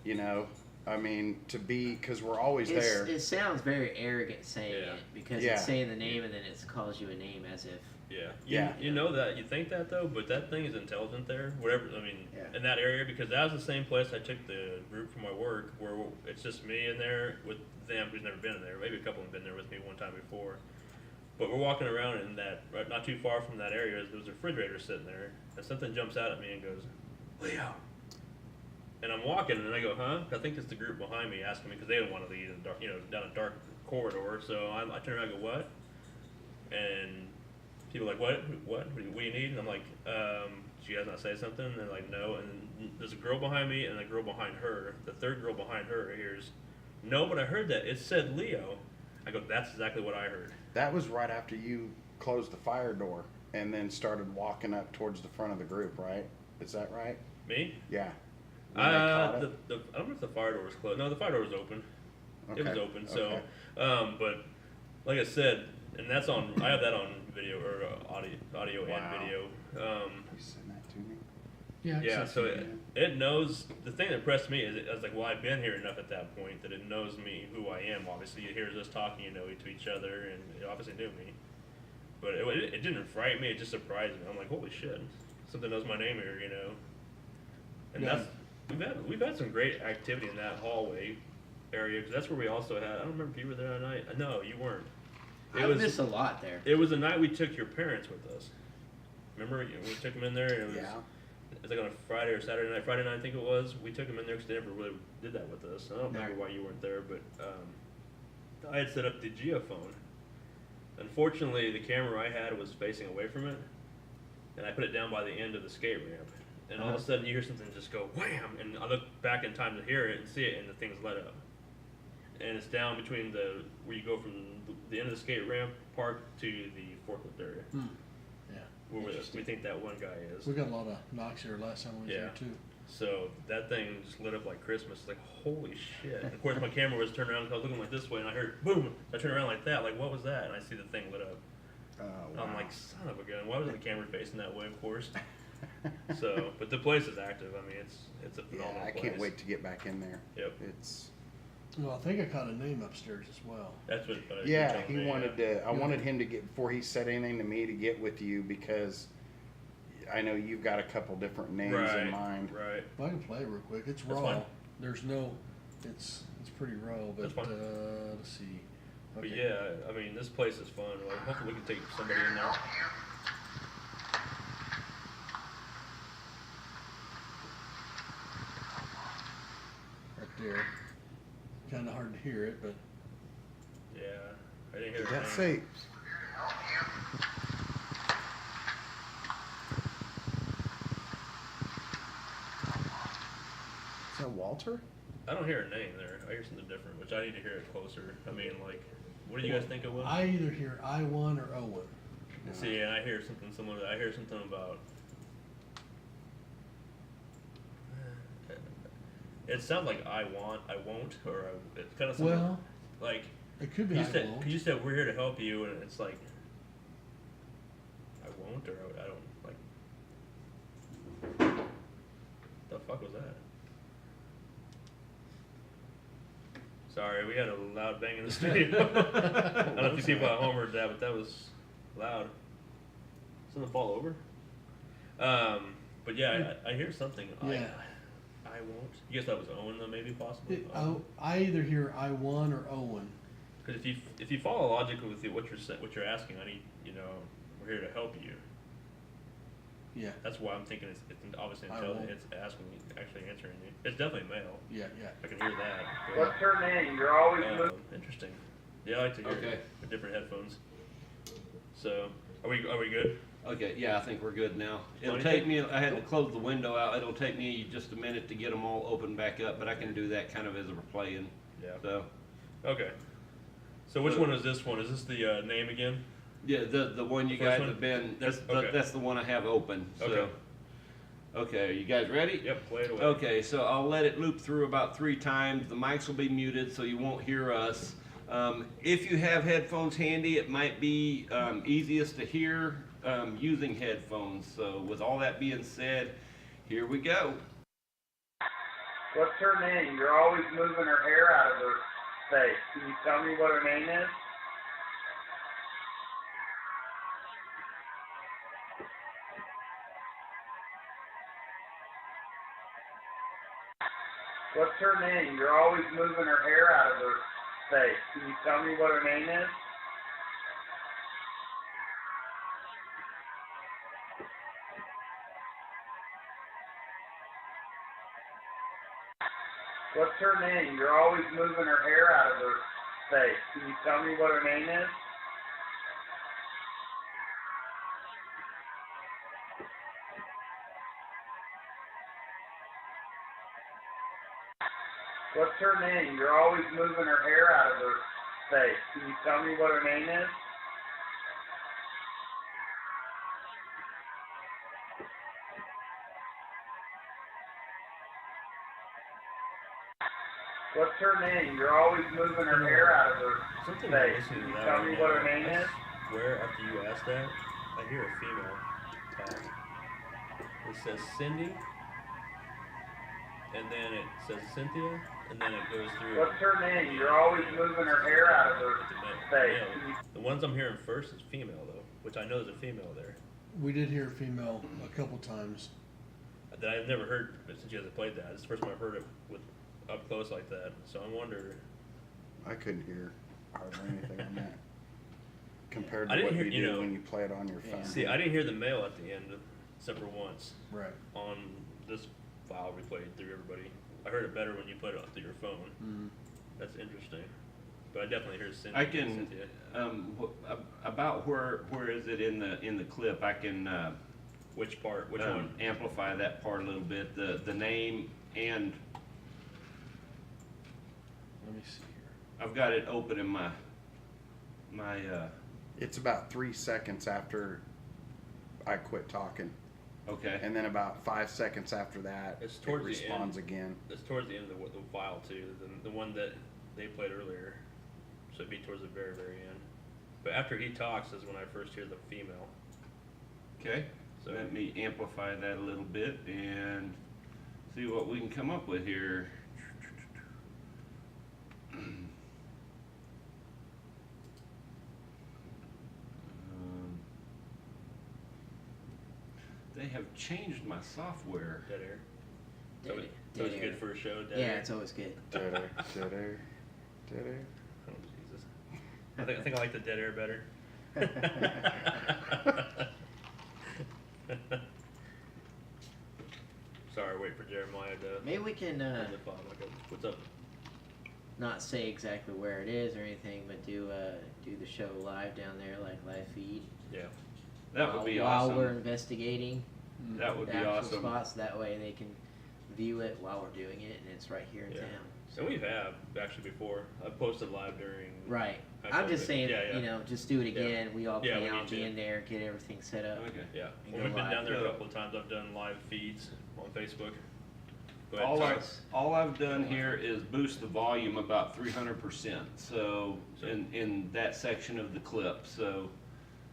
I mean, to be, because we're always there. It sounds very arrogant saying Yeah. it because Yeah. it's saying the name and then it calls you a name as if. Yeah. Yeah. You know that, you think that though, but that thing is intelligent there. Whatever, I mean, Yeah. in that area, because that was the same place I took the group for my work, where it's just me in there with them who's never been in there. Maybe a couple have been there with me one time before. But we're walking around in that, right, not too far from that area, there was a refrigerator sitting there, and something jumps out at me and goes, Leo. And I'm walking, and I go, huh? I think it's the group behind me asking me, because they don't want to leave in the dark, down a dark corridor. So I turn around and go, what? And people are like, what? What do you need? And I'm like, did you guys not say something? And they're like, no. And there's a girl behind me and a girl behind her. The third girl behind her hears, no, but I heard that. It said Leo. I go, that's exactly what I heard. That was right after you closed the fire door and then started walking up towards the front of the group, right? Is that right? Me? Yeah. When they caught it? I don't know if the fire door was closed. No, the fire door was open. It was Okay, open. So, okay. but like I said, and that's on. I have that on video or audio Wow. and video. You send that to me? Yeah. So it knows. The thing that impressed me is I was like, well, I've been here enough at that point that it knows me, who I am. Obviously, it hears us talking, to each other, and it obviously knew me. But it didn't frighten me. It just surprised me. I'm like, holy shit, something knows my name here, And Yeah. that's we've had some great activity in that hallway area, because that's where we also had. I don't remember if you were there that night. No, you weren't. I missed a lot there. It was the night we took your parents with us. Remember, we took them in there. And it was, Yeah. It was like on a Friday or Saturday night. Friday night, I think it was. We took them in there because they never really did that with us. I don't remember why you weren't there, but I had set up the geophone. Unfortunately, the camera I had was facing away from it, and I put it down by the end of the skate ramp. And all of a sudden, you hear something just go wham, and I look back in time to hear it and see it, and the thing's lit up. And it's down between where you go from the end of the skate ramp park to the forklift area. Yeah. Where we think that one guy is. We got a lot of knocks here last time we was Yeah. there too. So that thing just lit up like Christmas. It's like, holy shit. And of course, my camera was turned around because I was looking like this way, and I heard boom. I turned around like that, like, what was that? And I see the thing lit up. Oh, wow. I'm like, son of a gun. Why was the camera facing that way, of course? So, but the place is active. I mean, it's a phenomenal Yeah, I place. can't wait to get back in there. Yep. It's Well, I think I caught a name upstairs as well. That's what. yeah. He wanted to. I wanted him to get before he said anything to me to get with you because I know you've got a couple different names in mind. Right. Well, I can play real quick. It's That's raw. fine. There's no. It's pretty raw, but That's fine. let's see. But yeah, I mean, this place is fun. Like, hopefully, we can take somebody in there. Right there. Kind of hard to hear it, but Yeah, I didn't hear Did her that name. say? Is that Walter? I don't hear a name there. I hear something different, which I need to hear it closer. I mean, like, what do you guys think it was? I either hear I1 or O1. See, and I hear something similar. I hear something about. It sounds like I won't, or it's kind of Well, like it could be you I said. won't. You said we're here to help you, and it's like I won't, or I don't like. The fuck was that? Sorry, we had a loud bang in the studio. I don't know if you people at home heard that, but that was loud. Something fall over? But yeah, I hear something. Yeah. I won't. You guess that was Owen though, maybe possibly. I either hear I won or Owen. Because if you follow logically with what you're asking, I need we're here to help you. Yeah. That's why I'm thinking it's obviously intelligent. It's asking me, actually answering me. It's definitely male. Yeah. I can hear that. What's her name? You're always moving. Interesting. Yeah, I like to hear the different headphones. So, are we good? Okay, yeah, I think we're good now. It'll Funny take thing? me, I had to close the window out, it'll take me just a minute to get them all open back up, but I can do that kind of as we're playing, Yeah. so. Okay. So which one is this one? Is this the name again? Yeah, the one you First guys one? have been, Okay. that's the one I have open, so. Okay. Okay, are you guys ready? Yep, play it away. Okay, so I'll let it loop through about 3 times. The mics will be muted, so you won't hear us. If you have headphones handy, it might be easiest to hear using headphones. So with all that being said, here we go. What's her name? You're always moving her hair out of her face. Can you tell me what her name is? What's her name? You're always moving her hair out of her face. Can you tell me what her name is? What's her name? You're always moving her hair out of her face. Can you tell me what her name is? What's her name? You're always moving her hair out of her face. Can you tell me what her name is? What's her name? You're always moving her hair out of her Something face. listening Can to you that tell right me now, what her name I is? swear after you asked that, I hear a female talk. It says Cindy, and then it says Cynthia, and then it goes through. What's her name? You're always moving her hair out of her face. Male. The ones I'm hearing first is female though, which I know there's a female there We did hear female a couple times. that I've never heard since you guys have played that. It's the first time I've heard it with up close like that. So I wonder. I couldn't hear hardly anything on that compared I to didn't what hear- you you do know, when you play it on your phone. See, I didn't hear the male at the end except for once Right. on this file we played through everybody. I heard it better when you played it through your phone. Mm-hmm. That's interesting. But I definitely hear Cynthia. I can, Cynthia. about where is it in the clip, I can, Which part? Which one? amplify that part a little bit, the name, and Let me see here. I've got it open in my It's about 3 seconds after I quit talking, okay. and then about 5 seconds after that, It's it towards the responds end. again. It's towards the end of the file too. The one that they played earlier. So it'd be towards the very, very end. But after he talks is when I first hear the female. Okay, So- let me amplify that a little bit and see what we can come up with here. They have changed my software. Dead air. Dead- So it's dead good air. for a show. Dead Yeah, air? it's always good. Dead air, dead air, dead air. Oh, Jesus. I think I like the dead air better. Sorry, wait for Jeremiah to Maybe we can turn the phone. What's up? not say exactly where it is or anything, but do the show live down there, like live feed. Yeah. That would be while awesome. we're investigating That would the be actual awesome. spots. That way they can view it while we're doing it, and it's right here in Yeah. town. And we have actually before. I posted live during. Right. I I'm just posted- saying, yeah. you know, just do it again. We all Yeah, we can all need be to. in there, get everything set up. Okay. Yeah. And Well, go we've been live. down there a Yeah. couple of times. I've done live feeds on Facebook. Go ahead, All I've done here is boost the volume about 300%. So in that section of the clip. So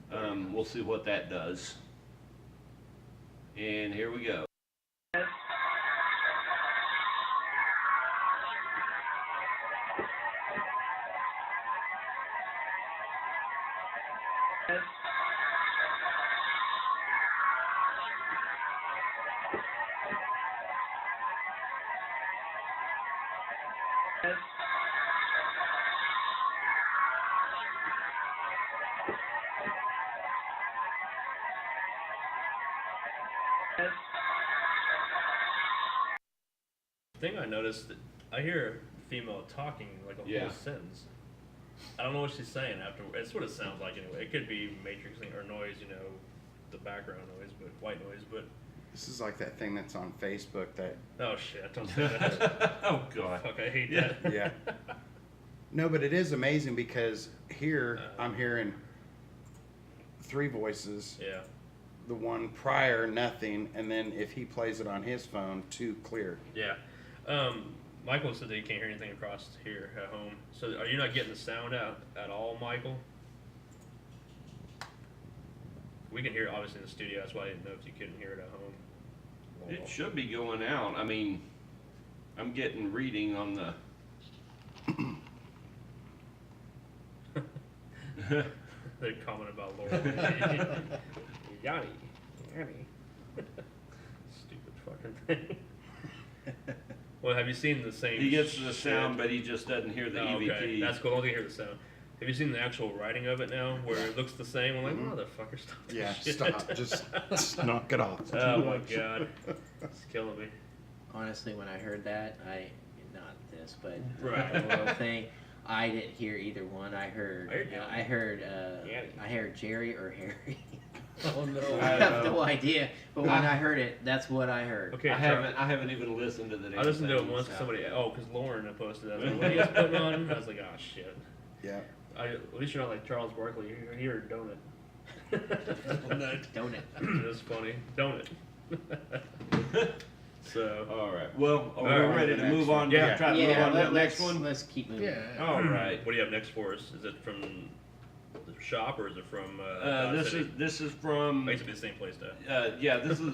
we'll see what that does. And here we go. The thing I noticed, that I hear a female talking like a whole sentence. I don't know what she's saying after. It's what it sounds like anyway. It could be matrixing or noise, you know, the background noise, but white noise. But This is like that thing that's on Facebook that. oh shit! Don't say that. Oh God. Fuck, I hate that. Yeah. No, but it is amazing because here I'm hearing 3 voices. Yeah. The one prior, nothing, and then if he plays it on his phone, 2 clear. Yeah. Michael said that he can't hear anything across here at home. So are you not getting the sound out at all, Michael? We can hear it obviously in the studio. That's why I didn't know if you couldn't hear it at home. It should be going out. I mean, I'm getting reading on the. They comment about Laura. Yanni. Stupid fucking thing. Well, have you seen the same? He gets the shit? sound, but he just doesn't hear the EVP. Okay, that's cool. I don't hear the sound. Have you seen the actual writing of it now, where it looks the same? I'm like, motherfucker, stop this Yeah, shit. stop. Just knock it off. Oh my god, it's killing me. Honestly, when I heard that, not this, but Right. the little thing, I didn't hear either one. I heard Jerry or Harry. Oh no. I have no idea, but when I heard it, that's what I heard. Okay, I haven't even listened to the damn I listened to it thing, once. so. Somebody, because Lauren had posted that. I was like, what are you guys putting on? I was like, oh shit. Yeah. At least you're not like Charles Barkley. You're here, donut. Donut. That's funny. Donut. So. All right. Well, are we All right, ready to move on? Yeah. Try to move on to the next one. Let's keep moving. Yeah. All right. What do you have next for us? Is it from the shop or is it from? This is from. Basically the same place though. Yeah, this is.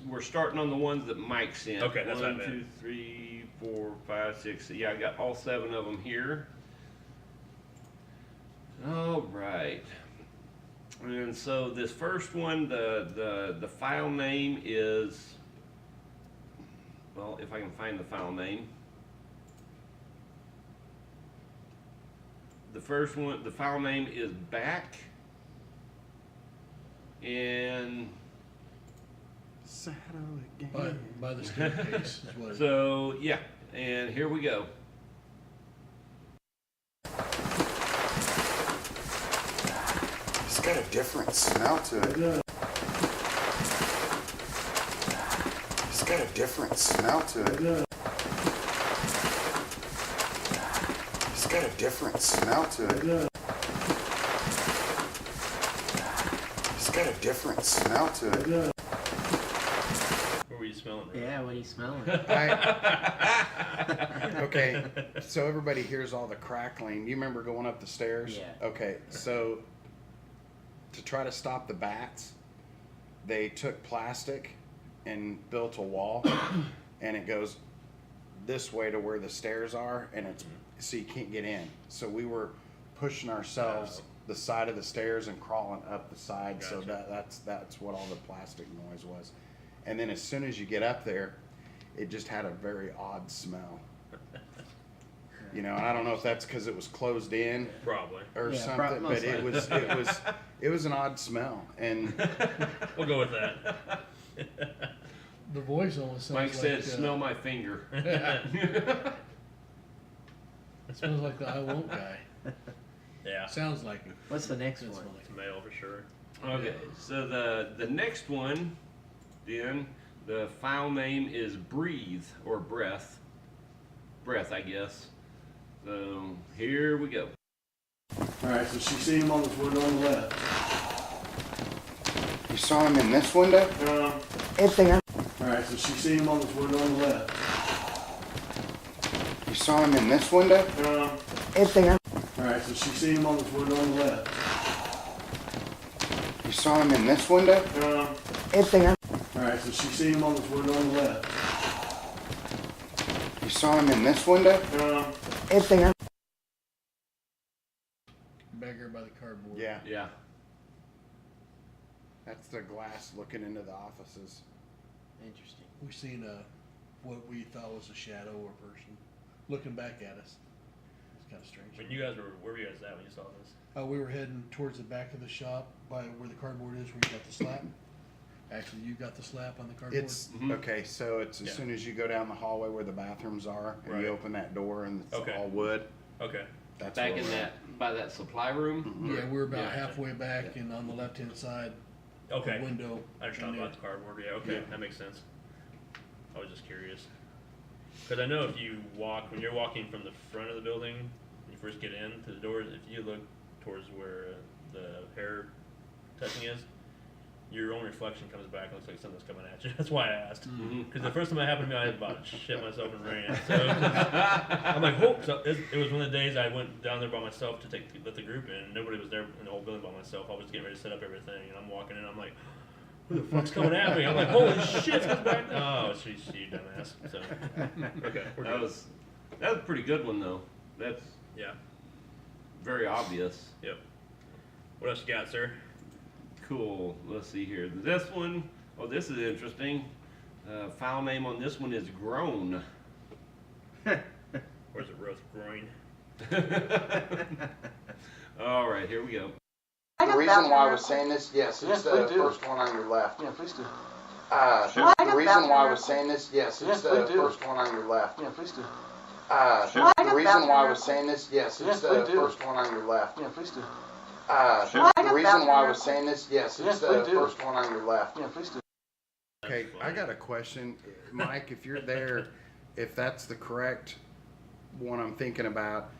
We're starting on the ones that Mike sent. Okay, that's what I 1, meant. 2, 3, 4, 5, 6. Yeah, I got all 7 of them here. All right. And so this first one, the file name is. Well, if I can find the file name. The first one, the file name is back. And By the staircase is what it is. so, yeah, and here we go. It's got a different smell to it. It's got a different smell to it. It's got a different smell to it. It's got a different smell to it. What were you smelling? Bro? Yeah, what are you smelling? Okay, so everybody hears all the crackling. You remember going up the stairs? Yeah. Okay, so to try to stop the bats, they took plastic and built a wall, and it goes this way to where the stairs are, and it's so you can't get in. So we were pushing ourselves the side of the stairs and crawling up the side. So that's what all the plastic noise was. And then as soon as you get up there, it just had a very odd smell. You know, and I don't know if that's because it was closed in Probably. or Yeah, something, most but it was an odd smell. And We'll go with that. The voice almost sounds Mike like said, smell my finger. it smells like the I won't guy. Yeah. Sounds like it. What's the next Doesn't one? smell like It's male for sure. Okay, so the next one, then, the file name is breathe, or breath. Breath, I guess. So, here we go. Alright, so she's seeing him on this window on the left. you saw him in this window? It's there. Alright, Alright, so she's seeing him on this window on the left. You saw him in this window? It's there. Alright, so she's seeing him on this window on the left. You saw him in this window? It's there. Alright, so she's seeing him on this window on the left. You saw him in this window? It's there. Back here by the cardboard. Yeah, Yeah. that's the glass looking into the offices. Interesting. We seen what we thought was a shadow or person looking back at us. It's kind of strange. When you guys were, where were you guys at when you saw this? We were heading towards the back of the shop by where the cardboard is, where you got the slap. Actually, you got the slap on the cardboard. It's okay, so it's as soon as you go down the hallway where the bathrooms are, and Right. you open that door, and it's Okay. all wood. Okay. That's Back where in we're that, by that supply room? Yeah, we're about Yeah. halfway back, and on the left-hand side, Okay. the window. I understand in there. about the cardboard. Yeah, okay, Yeah. that makes sense. I was just curious. Because I know if you walk, when you're walking from the front of the building, when you first get in to the doors, if you look towards where the hair touching is, your own reflection comes back and looks like something's coming at you. That's why I asked. Because the first time it happened to me, I about shit myself and ran. So I'm like, oh, so it was one of the days I went down there by myself to let the group in. And nobody was there in the whole building by myself. I was getting ready to set up everything, and I'm walking in. I'm like, who the fuck's coming at me? I'm like, holy shit, it's back. Oh, she's you dumbass. So okay, we're That good. was a pretty good one though. That's Yeah. very obvious. Yep. What else you got, sir? Cool. Let's see here. This one, oh, this is interesting. File name on this one is Grown. Where's it? Roast groin. All right, here we go. The reason why I was saying this, yes, it's the first one on your left. Yeah, please do. The reason why I was saying this, yes, it's the first one on your left. Yeah, please do. The reason why I was saying this, yes, it's the first one on your left. Yeah, please do. The reason why I was saying this, yes, it's the first one on your left. Yeah, please do. Okay, I got a question, Mike. If you're there, if that's the correct one I'm thinking about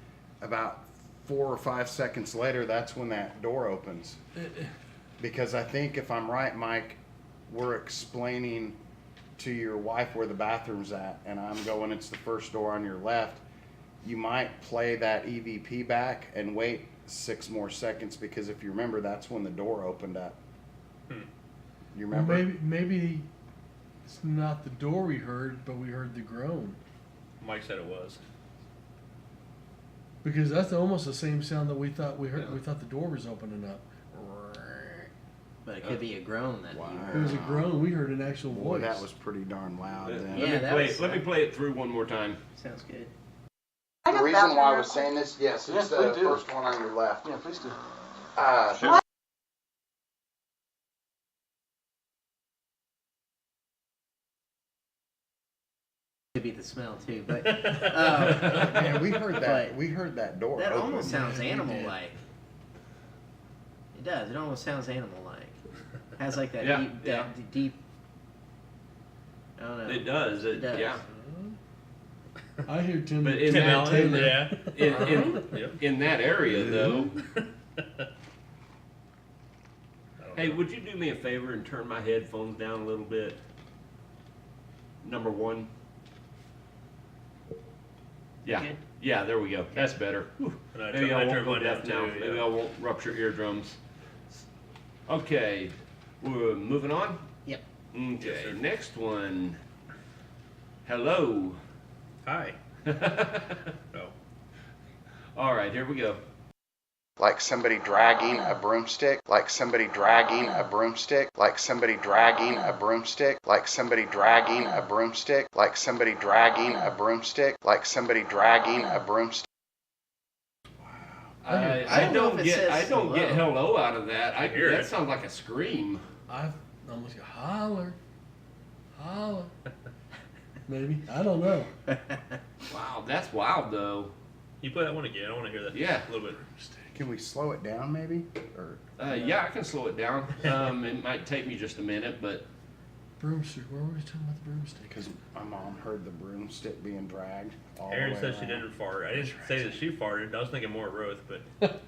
4 or 5 seconds later, that's when that door opens. Because I think if I'm right, Mike, we're explaining to your wife where the bathroom's at, and I'm going, it's the first door on your left. You might play that EVP back and wait 6 more seconds, because if you remember, that's when the door opened up. You remember? Maybe it's not the door we heard, but we heard the groan. Mike said it was. Because that's almost the same sound that we thought we heard. We thought the door was opening up. But it could be a groan that you It heard. was a groan. We heard an actual Boy, voice. that was pretty darn loud then. Yeah, Let me play it through one more time. Sounds good. The reason why I was saying this, yes, it's the first one on your left. Yeah, please do. Could be the smell too, but Man, we heard that. But We heard that door that open. almost sounds Yeah, we animal-like. It does. It almost sounds animal-like. Has like that Yeah, deep, yeah. deep. I don't know. It does. It, does. Yeah. I hear Tim. But in Tim that- Taylor. Yeah. In that area though. I don't Hey, know. would you do me a favor and turn my headphones down a little bit? Number one. Yeah. Good? Yeah, there we go. That's better. Whew. And I Maybe turn- I I won't turn go mine deaf down now. too, Maybe yeah. I won't rupture eardrums. Okay, we're moving on. Yep. Okay, Yes, sir. next one. Hello. Hi. No. All right, here we go. Like somebody dragging a broomstick, like somebody dragging a broomstick, like somebody dragging a broomstick, like somebody dragging a broomstick, like somebody dragging a broomstick, like somebody dragging a broomstick. I I don't know don't if it get. says I don't get hello out of that. I hear that it. sounds like a scream. I almost go holler, holler. Maybe I don't know. Wow, that's wild though. You play that one again. I want to hear that. Yeah. A little bit. Can we slow it down maybe? Or Yeah, I can slow it down. It might take me just a minute, but Broomstick. Where were we talking about the broomstick? because my mom heard the broomstick being dragged all Aaron the way said she around. didn't fart. I didn't say that she farted. I was thinking more Roth, but.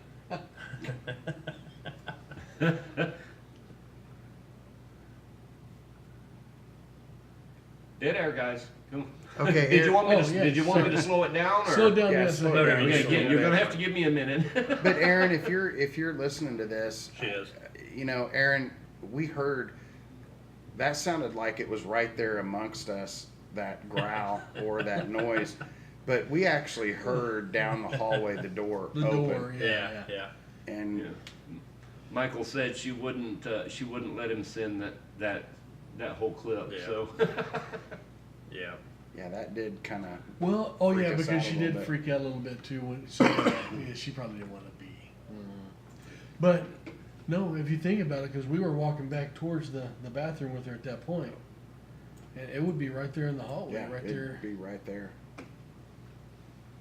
Dead air, guys. Come on. Okay, Did you want me to? Oh, yeah. Did you want me to slow it down? Or? Slow down, Yeah, yes. slow it down. Okay, you're gonna have to give me a minute. But Aaron, if you're listening to this, She is. you know, Aaron, we heard that sounded like it was right there amongst us, that growl or that noise, but we actually heard down the hallway the door The open. door, yeah. And Yeah. Michael said she wouldn't let him send that whole clip. Yeah. So. Yeah. yeah, that did kind of. Well, freak us because out a she little did bit. freak out a little bit too. When yeah, she probably didn't want to be. But no, if you think about it, because we were walking back towards the bathroom with her at that point, and it would be right there in the hallway, Yeah, right it'd there. be right there.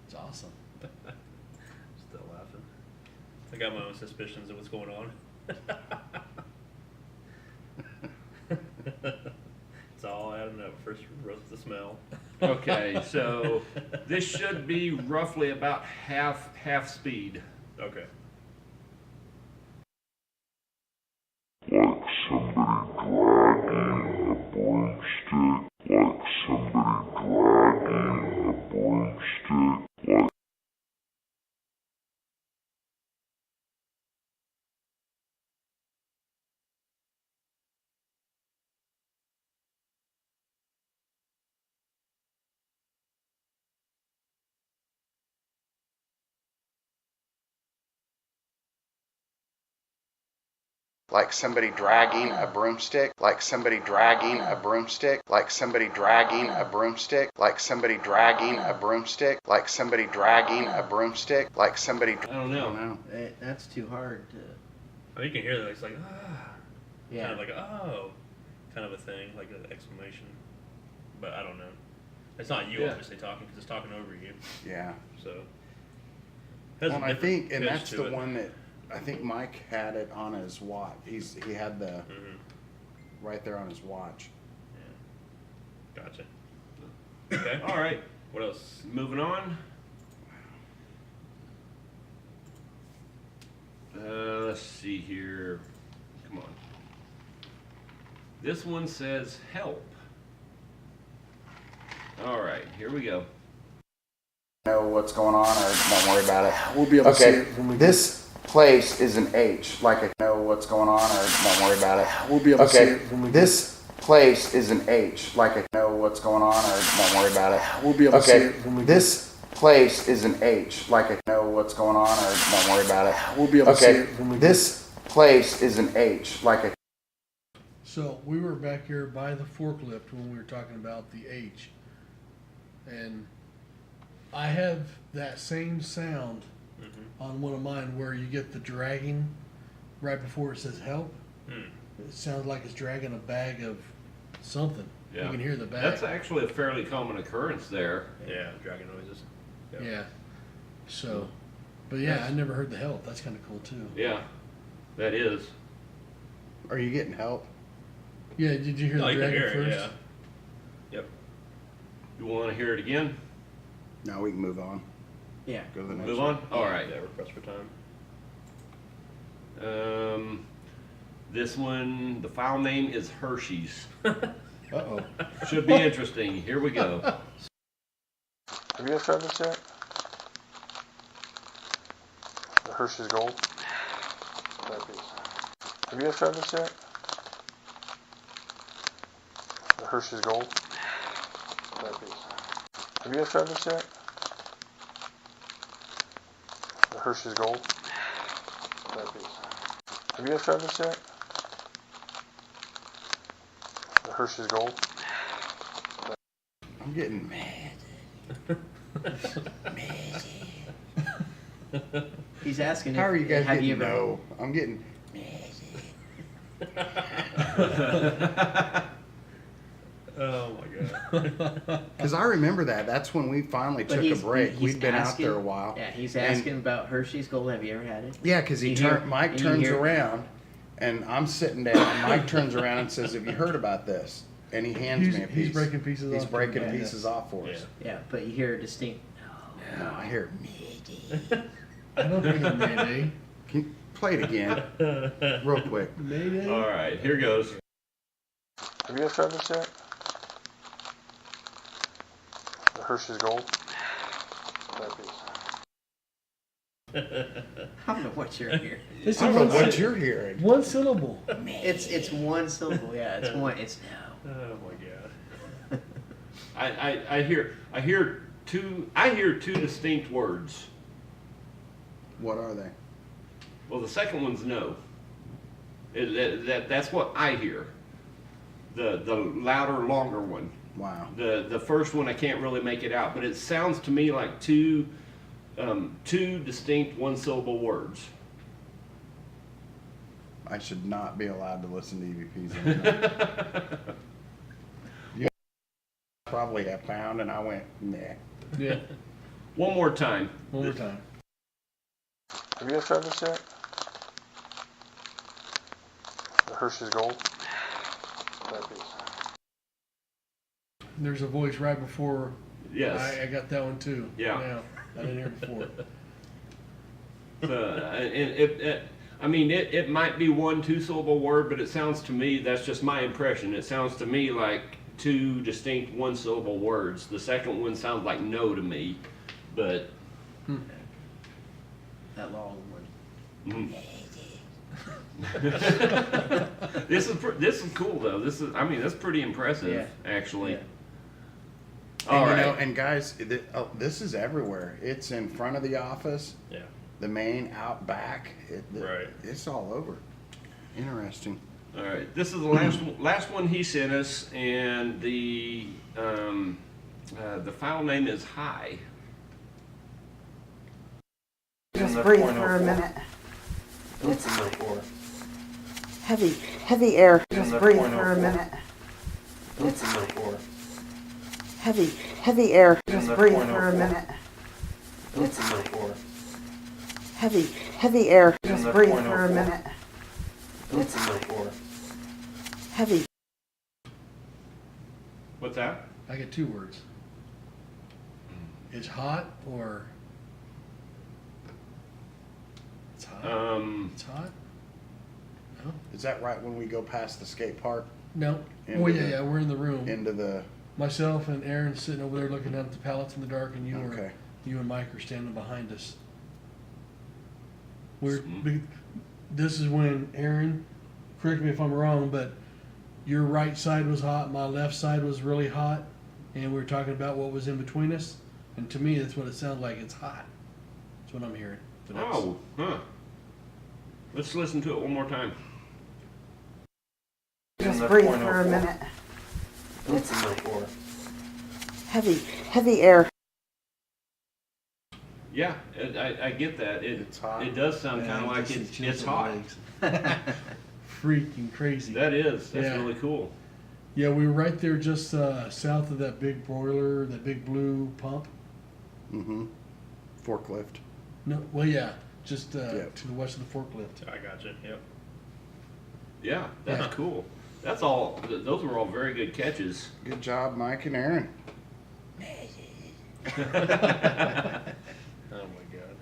It's awesome. Still laughing. I got my own suspicions of what's going on. It's all adding up. First roast the smell. Okay, so this should be roughly about half speed. Okay. Like somebody dragging a broomstick, like somebody dragging a broomstick, like Like somebody dragging a broomstick, like somebody dragging a broomstick, like somebody dragging a broomstick, like somebody dragging a broomstick, like somebody dragging a broomstick, like somebody. I don't know. That's too hard to. Oh, you can hear that. It's like, ah. Yeah. Kind of like, oh. Kind of a thing, like an exclamation. But I don't know. It's not you Yeah. obviously talking because it's talking over you. Yeah. So. Well, and I think, and pitch that's to the it. one that I think Mike had it on his watch. He had the Mhm. right there on his watch. Yeah. Gotcha. Okay. All right, What else? moving on. Let's see here. Come on. This one says help. All right, here we go. Know what's going on, or don't worry about it. We'll be able to see Okay, it when we this place is an H. Like I know what's going on, or don't worry about it. We'll be able to see Okay, it when we this place is an H. Like I know what's going on, or don't worry about it. We'll be able to see Okay, it when we this place is an H. Like I know what's going on, or don't worry about it. We'll be able to see Okay, it when we this place is an H. Like I. So we were back here by the forklift when we were talking about the H, and I have that same sound on one of mine where you get the dragging right before it says help. It sounds like it's dragging a bag of something. Yeah. You can hear the bag. That's actually a fairly common occurrence there. Yeah, dragon noises. Yep. Yeah. So, but yeah, I never heard the help. That's kind of cool too. Yeah, that is. Are you getting help? Yeah. Did you hear Oh, the you can dragon hear it, first? yeah. Yep. You want to hear it again? No, we can move on. Yeah. Go to the next Move one. on? All right. Yeah, request for time. This one, the file name is Hershey's. Uh-oh. Should be interesting. Here we go. have you guys tried this yet? The Hershey's Gold? That piece. Have you guys tried this yet? The Hershey's Gold? That piece. Have you guys tried this yet? The Hershey's Gold? That piece. Have you guys tried this yet? The Hershey's Gold? I'm getting mad. He's asking. How are you guys have getting you ever, no? I'm getting. Oh my god. Because I remember that. That's when we finally But took a he's- break. he's We'd been asking- out there a while. Yeah, he's And- asking about Hershey's Gold. Have you ever had it? Yeah, because You hear- Mike and you turns hear- around, and I'm sitting down. And Mike turns around and says, "Have you heard about this?" And he hands me a piece. He's breaking pieces He's off. breaking Yeah. pieces off for us. Yeah, but you hear a distinct. No, I hear. I don't think it's Mayday. Can you play it again, real quick? Mayday? All right, here goes. Have you guys tried this yet? Hershey's Gold. That piece. I don't know what you're hearing. It's I don't know what syllable. you're hearing. One syllable. It's one syllable. Yeah, it's one. It's no. Oh my god. I hear two distinct words. What are they? Well, the second one's no. That's what I hear. The louder, longer one. Wow. The first one I can't really make it out, but it sounds to me like two distinct one-syllable words. I should not be allowed to listen to EVPs anymore. You probably have found, and I went, nah. Yeah. One more time. One more time. Have you guys tried this yet? The Hershey's Gold. That piece. There's a voice right before. Yes. I got that one too. Yeah. Now, I didn't hear it before. It might be one two-syllable word, but it sounds to me, that's just my impression, it sounds to me like two distinct one-syllable words. The second one sounds like no to me, but... That long one. This is cool though. That's pretty impressive, actually. Yeah. All And, right. and guys, this is everywhere. It's in front of the office, Yeah. the main, out back. Right. It's all over. Interesting. All right. This is the last one he sent us, and the file name is Hi. Just breathe for a minute. It's heavy air. Just breathe for a minute. It's heavy air. Just breathe for a minute. It's heavy air. Just breathe for a minute. It's heavy. What's that? I get two words. It's hot or it's hot. It's hot. No. Is that right when we go past the skate park? No. Into Oh yeah, the- yeah. We're in the room. Into the. Myself and Aaron sitting over there looking down at the pallets in the dark, and Okay. you and Mike are standing behind us. Mhm. This is when Aaron, correct me if I'm wrong, but your right side was hot, my left side was really hot, and we were talking about what was in between us. And to me, that's what it sounds like. It's hot. That's what I'm hearing. But that's- Oh, huh. Let's listen to it one more time. Just breathe for a minute. It's heavy air. Yeah, I get that. It's hot. It does sound Yeah, kind of like just some it's chills hot. on the legs. Freaking crazy. That's Yeah. really cool. Yeah, we were right there just south of that big broiler, that big blue pump. Mm-hmm. Forklift. No, well, yeah, just Yep. to the west of the forklift. I got you. Yep. Yeah, that's Yeah. cool. That's all. Those were all very good catches. Good job, Mike and Aaron. Oh my god.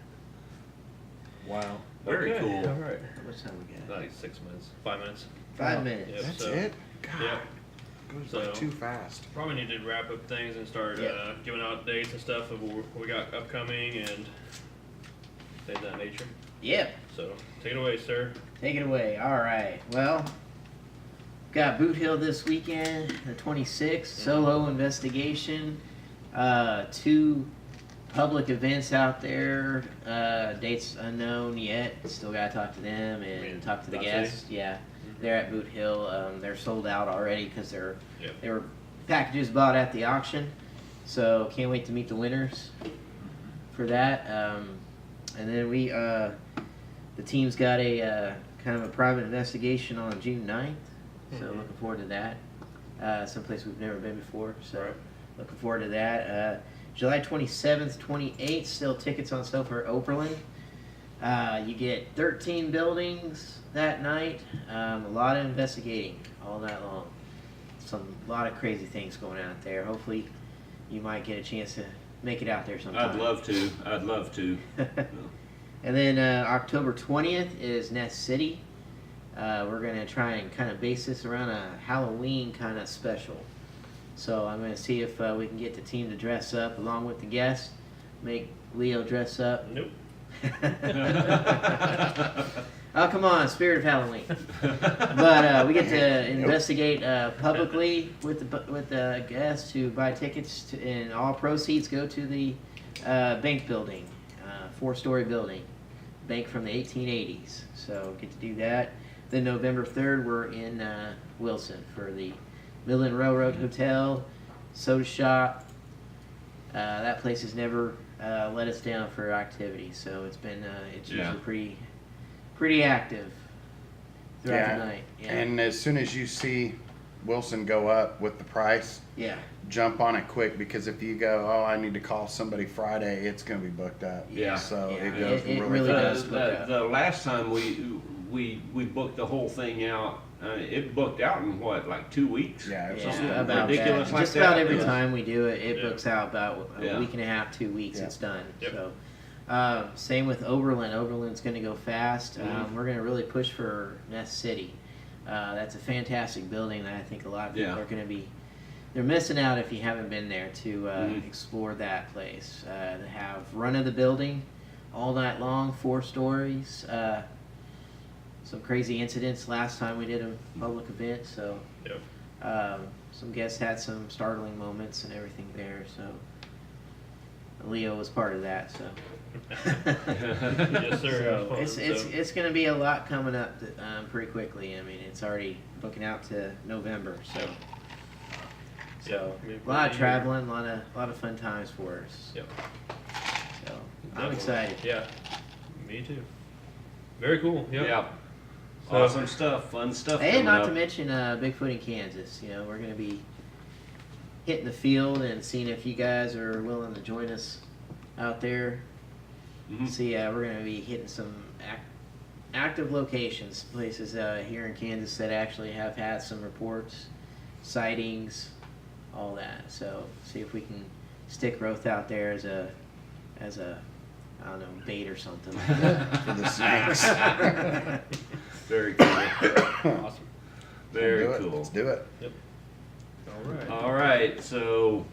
Wow. Very Okay, cool. All right. How much time we got? Like 6 minutes. 5 minutes. 5 minutes. Yep, That's so- it? God. Yep. Goes So- by too fast. Probably need to wrap up things and start Yeah. giving out dates and stuff of what we got upcoming and things of that nature. Yep. So take it away, sir. Take it away. All right. Well, got Boot Hill this weekend, the 26th. Solo investigation. 2 public events out there. Dates unknown yet. Still gotta talk to them and talk to the Not guests. Yeah, they're at Boot Hill. They're sold out already because Yep. they were packages bought at the auction. So can't wait to meet the winners for that. And then the team's got a kind of a private investigation on June 9th. So Mhm. looking forward to that. Someplace we've never been before. So Right. looking forward to that. July 27th, 28th, still tickets on sale for Oberlin. You get 13 buildings that night. A lot of investigating all night long. A lot of crazy things going on out there. Hopefully you might get a chance to make it out there sometime. I'd love to. And then October 20th is Nest City. We're going to try and kind of base this around a Halloween kind of special. So I'm going to see if we can get the team to dress up along with the guests. Make Leo dress up. Nope. Oh, come on, spirit of Halloween. But we get to investigate publicly with the guests to buy tickets, and all proceeds go to the bank building, 4-story building, bank from the 1880s. So get to do that. Then November 3rd, we're in Wilson for the Midland Railroad Hotel, soda shop. That place has never let us down for activity, so it's been it's usually pretty active throughout the night. Yeah. And as soon as you see Wilson go up with the price, jump on it quick, because if you go, oh, I need to call somebody Friday, it's going to be booked up. So it goes really fast. The last time we booked the whole thing out, it booked out in what, like 2 weeks? Yeah, it was about ridiculous. That. Like Just about every time we do it, it books out about a week and a half, 2 weeks. It's done. Yep. So. Same with Oberlin. Oberlin's going to go fast. We're going to really push for Nest City. That's a fantastic building that I think a lot of people are going to be. They're missing out if you haven't been there to explore that place. They have run of the building all night long, 4 stories. Some crazy incidents last time we did a public event. So some guests had some startling moments and everything there. So Leo was part of that. So. Yes, sir. It's going to be a lot coming up pretty quickly. I mean, it's already booking out to November, so a lot of traveling, a lot of fun times for us. Yep. So I'm excited. Yeah, me too. Very cool. Yep. Yeah. Awesome stuff, fun stuff. And not to mention Bigfoot in Kansas. You know, we're going to be hitting the field and seeing if you guys are willing to join us out there. See, we're going to be hitting some active locations, places here in Kansas that actually have had some reports, sightings, all that. So see if we can stick growth out there as a I don't know, bait or something like that for the snakes. Very cool. Awesome. Very cool. Let's do it. Yep. All right. All right. So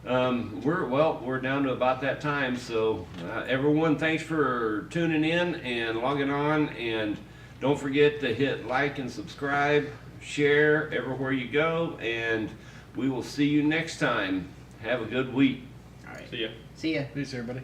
we're down to about that time. So everyone, thanks for tuning in and logging on, and don't forget to hit like and subscribe, share everywhere you go, and we will see you next time. Have a good week. All right. See ya. See ya. Peace, everybody.